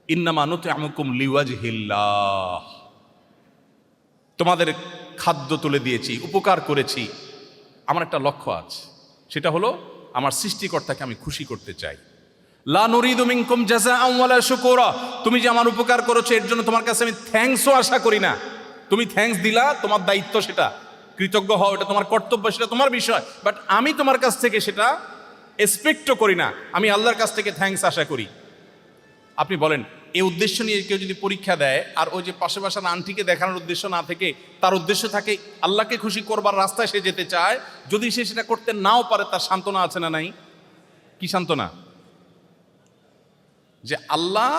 Speaker 1: ইন্নামা নুতইমুকুম লিওয়াজহিল্লাহ, তোমাদের খাদ্য তুলে দিয়েছি, উপকার করেছি, আমার একটা লক্ষ্য আছে, সেটা হলো আমার সৃষ্টিকর্তাকে আমি খুশি করতে চাই। লা নুরিদু মিনকুম জাযাআন ওয়ালা শুকুরা, তুমি যে আমার উপকার করেছো এর জন্য তোমার কাছে আমি থ্যাঙ্কসও আশা করি না। তুমি থ্যাঙ্কস দিলা, তোমার দায়িত্ব, সেটা কৃতজ্ঞ হও, এটা তোমার কর্তব্য, সেটা তোমার বিষয়, বাট আমি তোমার কাছ থেকে সেটা এক্সপেক্টও করি না, আমি আল্লাহর কাছ থেকে থ্যাঙ্কস আশা করি। আপনি বলেন, এই উদ্দেশ্য নিয়ে কেউ যদি পরীক্ষা দেয়, আর ওই যে পাশে বাসার আন্টিকে দেখানোর উদ্দেশ্য না থেকে তার উদ্দেশ্য থাকে আল্লাহকে খুশি করবার রাস্তায় সে যেতে চায়, যদি সে সেটা করতে নাও পারে, তার সান্ত্বনা আছে না নাই? কি সান্ত্বনা? যে আল্লাহ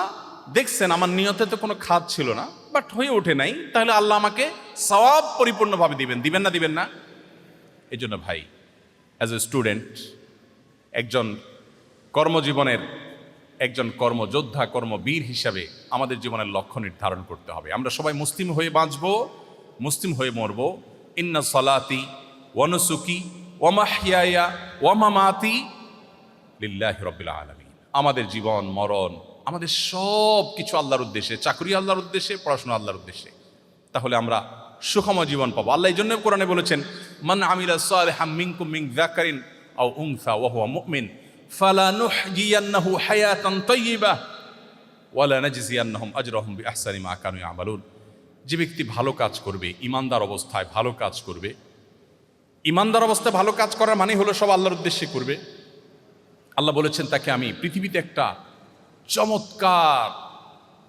Speaker 1: দেখছেন আমার নিয়তে তো কোনো খাদ ছিল না, বাট হয়ে ওঠে নাই, তাহলে আল্লাহ আমাকে সওয়াব পরিপূর্ণভাবে দিবেন না দিবেন না? এই জন্য ভাই, অ্যাজ এ স্টুডেন্ট, একজন কর্মজীবনের একজন কর্মযোদ্ধা, কর্মবীর হিসাবে আমাদের জীবনের লক্ষ্য নির্ধারণ করতে হবে। আমরা সবাই মুসলিম হয়ে বাঁচব, মুসলিম হয়ে মরব। ইন্না সলাতি ওয়া নুসুকি ওয়া মাহইয়ায়া ওয়া মামাতি লিল্লাহি রাব্বিল আলামিন। আমাদের জীবন মরণ, আমাদের সব কিছু আল্লাহর উদ্দেশ্যে, চাকরি আল্লাহর উদ্দেশ্যে, পড়াশোনা আল্লাহর উদ্দেশ্যে, তাহলে আমরা সুখময় জীবন পাবো। আল্লাহ এই জন্য কোরআনে বলেছেন, মান আমিলা সালিহাম মিনকুম মিন যাকারিন আও উনসা ওয়া হুয়া মুমিন ফালানুহয়িয়ান্নাহু হায়াতান তাইয়্যিবাহ ওয়া লানাজজিয়ান্নাহুম আজরাহুম বিআহসানি মা কানু ইয়ামালুন। যে ব্যক্তি ভালো কাজ করবে, ইমানদার অবস্থায় ভালো কাজ করবে, ইমানদার অবস্থায় ভালো কাজ করার মানে হলো সব আল্লাহর উদ্দেশ্যে করবে। আল্লাহ বলেছেন তাকে আমি পৃথিবীতে একটা চমৎকার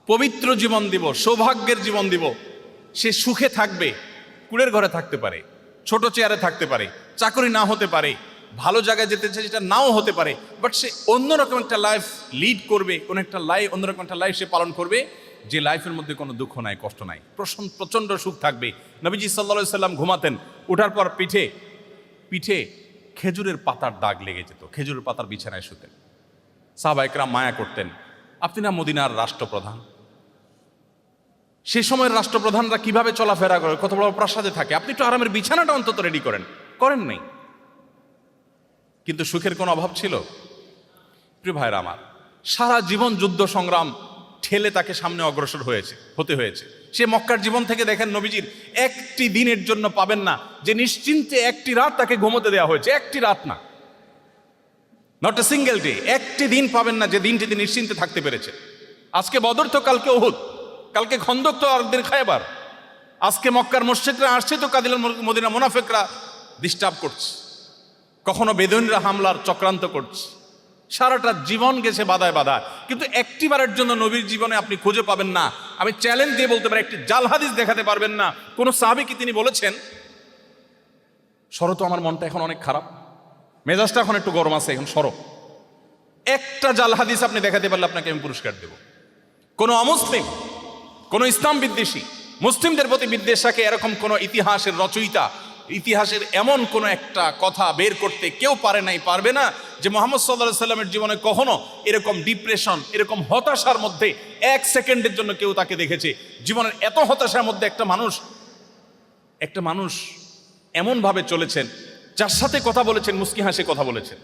Speaker 1: পবিত্র জীবন দিব, সৌভাগ্যের জীবন দিব। সে সুখে থাকবে, কুড়ের ঘরে থাকতে পারে, ছোট চেয়ারে থাকতে পারে, চাকরি না হতে পারে, ভালো জায়গায় যেতে চায় যেটা নাও হতে পারে, বাট সে অন্যরকম একটা লাইফ লিড করবে, কোন একটা লাইফ, অন্যরকম একটা লাইফ সে পালন করবে, যে লাইফের মধ্যে কোনো দুঃখ নাই, কষ্ট নাই, প্রচন্ড সুখ থাকবে। নবীজি সাল্লাল্লাহু আলাইহি সাল্লাম ঘুমাতেন, ওঠার পর পিঠে খেজুরের পাতার দাগ লেগে যেত, খেজুরের পাতার বিছানায় শুতেন। সাহাবা একরাম মায়া করতেন। আপনি না মদিনার রাষ্ট্রপ্রধান, সে সময়ের রাষ্ট্রপ্রধানরা কিভাবে চলাফেরা করে, কত বড় প্রাসাদে থাকে, আপনি একটু আরামের বিছানাটা অন্তত রেডি করেন নাই। কিন্তু সুখের কোনো অভাব ছিল? প্রিয় ভাইরা আমার, সারা জীবন যুদ্ধ সংগ্রাম ঠেলে তাকে সামনে অগ্রসর হতে হয়েছে। সে মক্কার জীবন থেকে দেখেন, নবীজির একটি দিনের জন্য পাবেন না যে নিশ্চিন্তে একটি রাত তাকে ঘুমোতে দেওয়া হয়েছে, একটি রাত না, নট এ সিঙ্গেল ডে, একটি দিন পাবেন না যে দিনটিতে নিশ্চিন্তে থাকতে পেরেছে। আজকে বদর তো কালকে উহুদ, কালকে খন্দক তো আরেকদিন খায়বার, আজকে মক্কার মসজিদরা আসছে তো কাদিল মদিনা মুনাফিকরা ডিস্টার্ব করছে, কখনো বেদুইনরা হামলার চক্রান্ত করছে, সারাটা জীবন গেছে বাধায় বাধা, কিন্তু একটিবারের জন্য নবীর জীবনে আপনি খুঁজে পাবেন না, আমি চ্যালেঞ্জ দিয়ে বলতে পারি, একটি জাল হাদিস দেখাতে পারবেন না কোন সাহাবী কি তিনি বলেছেন সরো তো আমার মনটা এখন অনেক খারাপ, মেজাজটা এখন একটু গরম আছে, এখন সরো। একটা জাল হাদিস আপনি দেখাতে পারলে আপনাকে আমি পুরস্কার দেব। কোন অমুসলিম, কোন ইসলাম বিদ্বেষী, মুসলিমদের প্রতি বিদ্বেষাকে এরকম কোন ইতিহাসের রচয়িতা ইতিহাসের এমন কোনো একটা কথা বের করতে কেউ পারে নাই, পারবে না, যে মুহাম্মদ সাল্লাল্লাহু আলাইহি সাল্লামের জীবনে কখনো এরকম ডিপ্রেশন, এরকম হতাশার মধ্যে এক সেকেন্ডের জন্য কেউ তাকে দেখেছে। জীবনের এত হতাশার মধ্যে একটা মানুষ এমনভাবে চলেছেন, যার সাথে কথা বলেছেন মুস্কি হাসে কথা বলেছেন।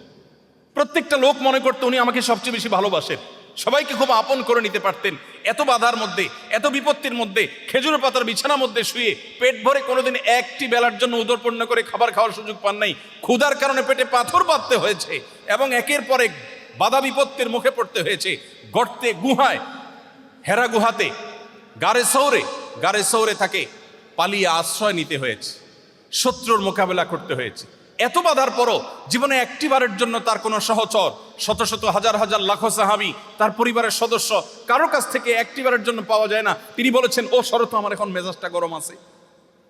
Speaker 1: প্রত্যেকটা লোক মনে করতো উনি আমাকে সবচেয়ে বেশি ভালোবাসেন, সবাইকে খুব আপন করে নিতে পারতেন। এত বাধার মধ্যে, এত বিপত্তির মধ্যে, খেজুর পাতার বিছানার মধ্যে শুয়ে পেট ভরে কোনোদিন একটি বেলার জন্য উদরপূর্ণ করে খাবার খাওয়ার সুযোগ পান নাই। ক্ষুধার কারণে পেটে পাথর বাঁধতে হয়েছে এবং একের পর এক বাধা বিপত্তির মুখে পড়তে হয়েছে। গর্তে, গুহায়, হেরা গুহাতে, গারে সৌরে তাকে পালিয়ে আশ্রয় নিতে হয়েছে, শত্রুর মোকাবেলা করতে হয়েছে। এত বাধার পরও জীবনে একটিবারের জন্য তার কোনো সহচর, শত শত হাজার হাজার লাখো সাহাবী, তার পরিবারের সদস্য, কারো কাছ থেকে একটিবারের জন্য পাওয়া যায় না তিনি বলেছেন, ও শরত আমার এখন মেজাজটা গরম আছে।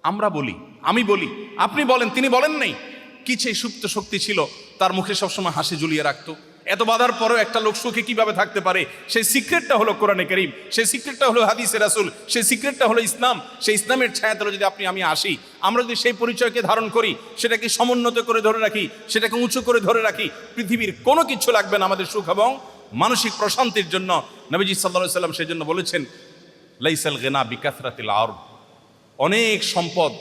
Speaker 1: আমরা বলি, আমি বলি, আপনি বলেন, তিনি বলেন নাই। কি সেই সুপ্ত শক্তি ছিল তার মুখে সবসময় হাসি ঝুলিয়ে রাখতো। এত বাধার পরেও একটা লোক সুখে কিভাবে থাকতে পারে, সেই সিক্রেটটা হলো কোরআনে কারীম, সেই সিক্রেটটা হলো হাদিসে রাসূল, সেই সিক্রেটটা হলো ইসলাম। সেই ইসলামের ছায়াতলে যদি আমি আসি, আমরা যদি সেই পরিচয়কে ধারণ করি, সেটাকে সমুন্নত করে ধরে রাখি, সেটাকে উঁচু করে ধরে রাখি, পৃথিবীর কোনো কিছু লাগবে না আমাদের সুখ এবং মানসিক প্রশান্তির জন্য। নবীজি সাল্লাল্লাহু আলাইহি সাল্লাম সেই জন্য বলেছেন, লাইসাল গিনা বিকাসরাতিল আরদ, অনেক সম্পদ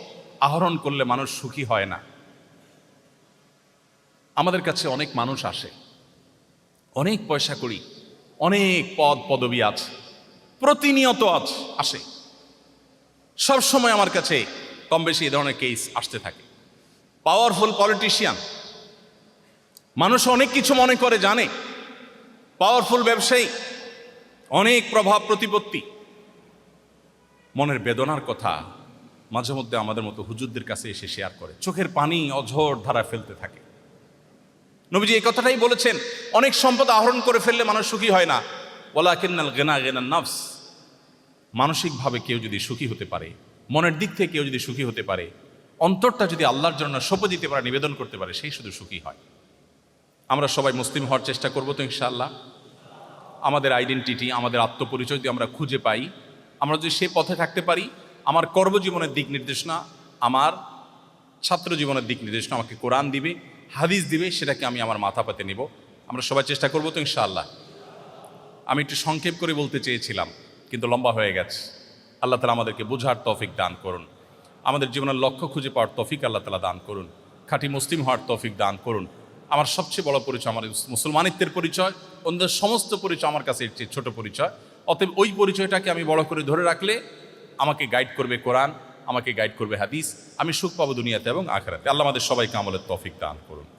Speaker 1: আহরণ করলে মানুষ সুখী হয় না। আমাদের কাছে অনেক মানুষ আসে, অনেক পয়সা করি, অনেক পদ পদবি আছে, প্রতিনিয়ত আসে, সব সময় আমার কাছে কম বেশি এই ধরনের কেস আসতে থাকে। পাওয়ারফুল পলিটিশিয়ান, মানুষ অনেক কিছু মনে করে জানে, পাওয়ারফুল ব্যবসায়ী, অনেক প্রভাব প্রতিপত্তি, মনের বেদনার কথা মাঝে মধ্যে আমাদের মতো হুজুরদের কাছে এসে শেয়ার করে, চোখের পানি অঝোর ধারা ফেলতে থাকে। নবীজি এই কথাটাই বলেছেন, অনেক সম্পদ আহরণ করে ফেললে মানুষ সুখী হয় না। ওয়ালাকিন্নাল গিনা গিনান নাফস, মানসিকভাবে কেউ যদি সুখী হতে পারে, মনের দিক থেকে কেউ যদি সুখী হতে পারে, অন্তরটা যদি আল্লাহর জন্য সঁপে দিতে পারে, নিবেদন করতে পারে, সেই শুধু সুখী হয়। আমরা সবাই মুসলিম হওয়ার চেষ্টা করবো তো ইনশাআল্লাহ। আমাদের আইডেন্টিটি, আমাদের আত্মপরিচয় যদি আমরা খুঁজে পাই, আমরা যদি সে পথে থাকতে পারি, আমার কর্মজীবনের দিক নির্দেশনা, আমার ছাত্র জীবনের দিক নির্দেশনা আমাকে কোরআন দিবে, হাদিস দিবে, সেটাকে আমি আমার মাথা পাতে নেব। আমরা সবাই চেষ্টা করবো তো ইনশাআল্লাহ। আমি একটু সংক্ষেপ করে বলতে চেয়েছিলাম, কিন্তু লম্বা হয়ে গেছে। আল্লাহ তাআলা আমাদেরকে বোঝার তৌফিক দান করুন, আমাদের জীবনের লক্ষ্য খুঁজে পাওয়ার তৌফিক আল্লাহ তাআলা দান করুন, খাঁটি মুসলিম হওয়ার তৌফিক দান করুন। আমার সবচেয়ে বড় পরিচয় আমার মুসলমানিত্বের পরিচয়, অন্যদের সমস্ত পরিচয় আমার কাছে এর চেয়ে ছোট পরিচয়। অতএব ওই পরিচয়টাকে আমি বড় করে ধরে রাখলে আমাকে গাইড করবে কোরআন, আমাকে গাইড করবে হাদিস, আমি সুখ পাবো দুনিয়াতে এবং আখিরাতে। আল্লাহ আমাদের সবাইকে আমলের তৌফিক দান করুন।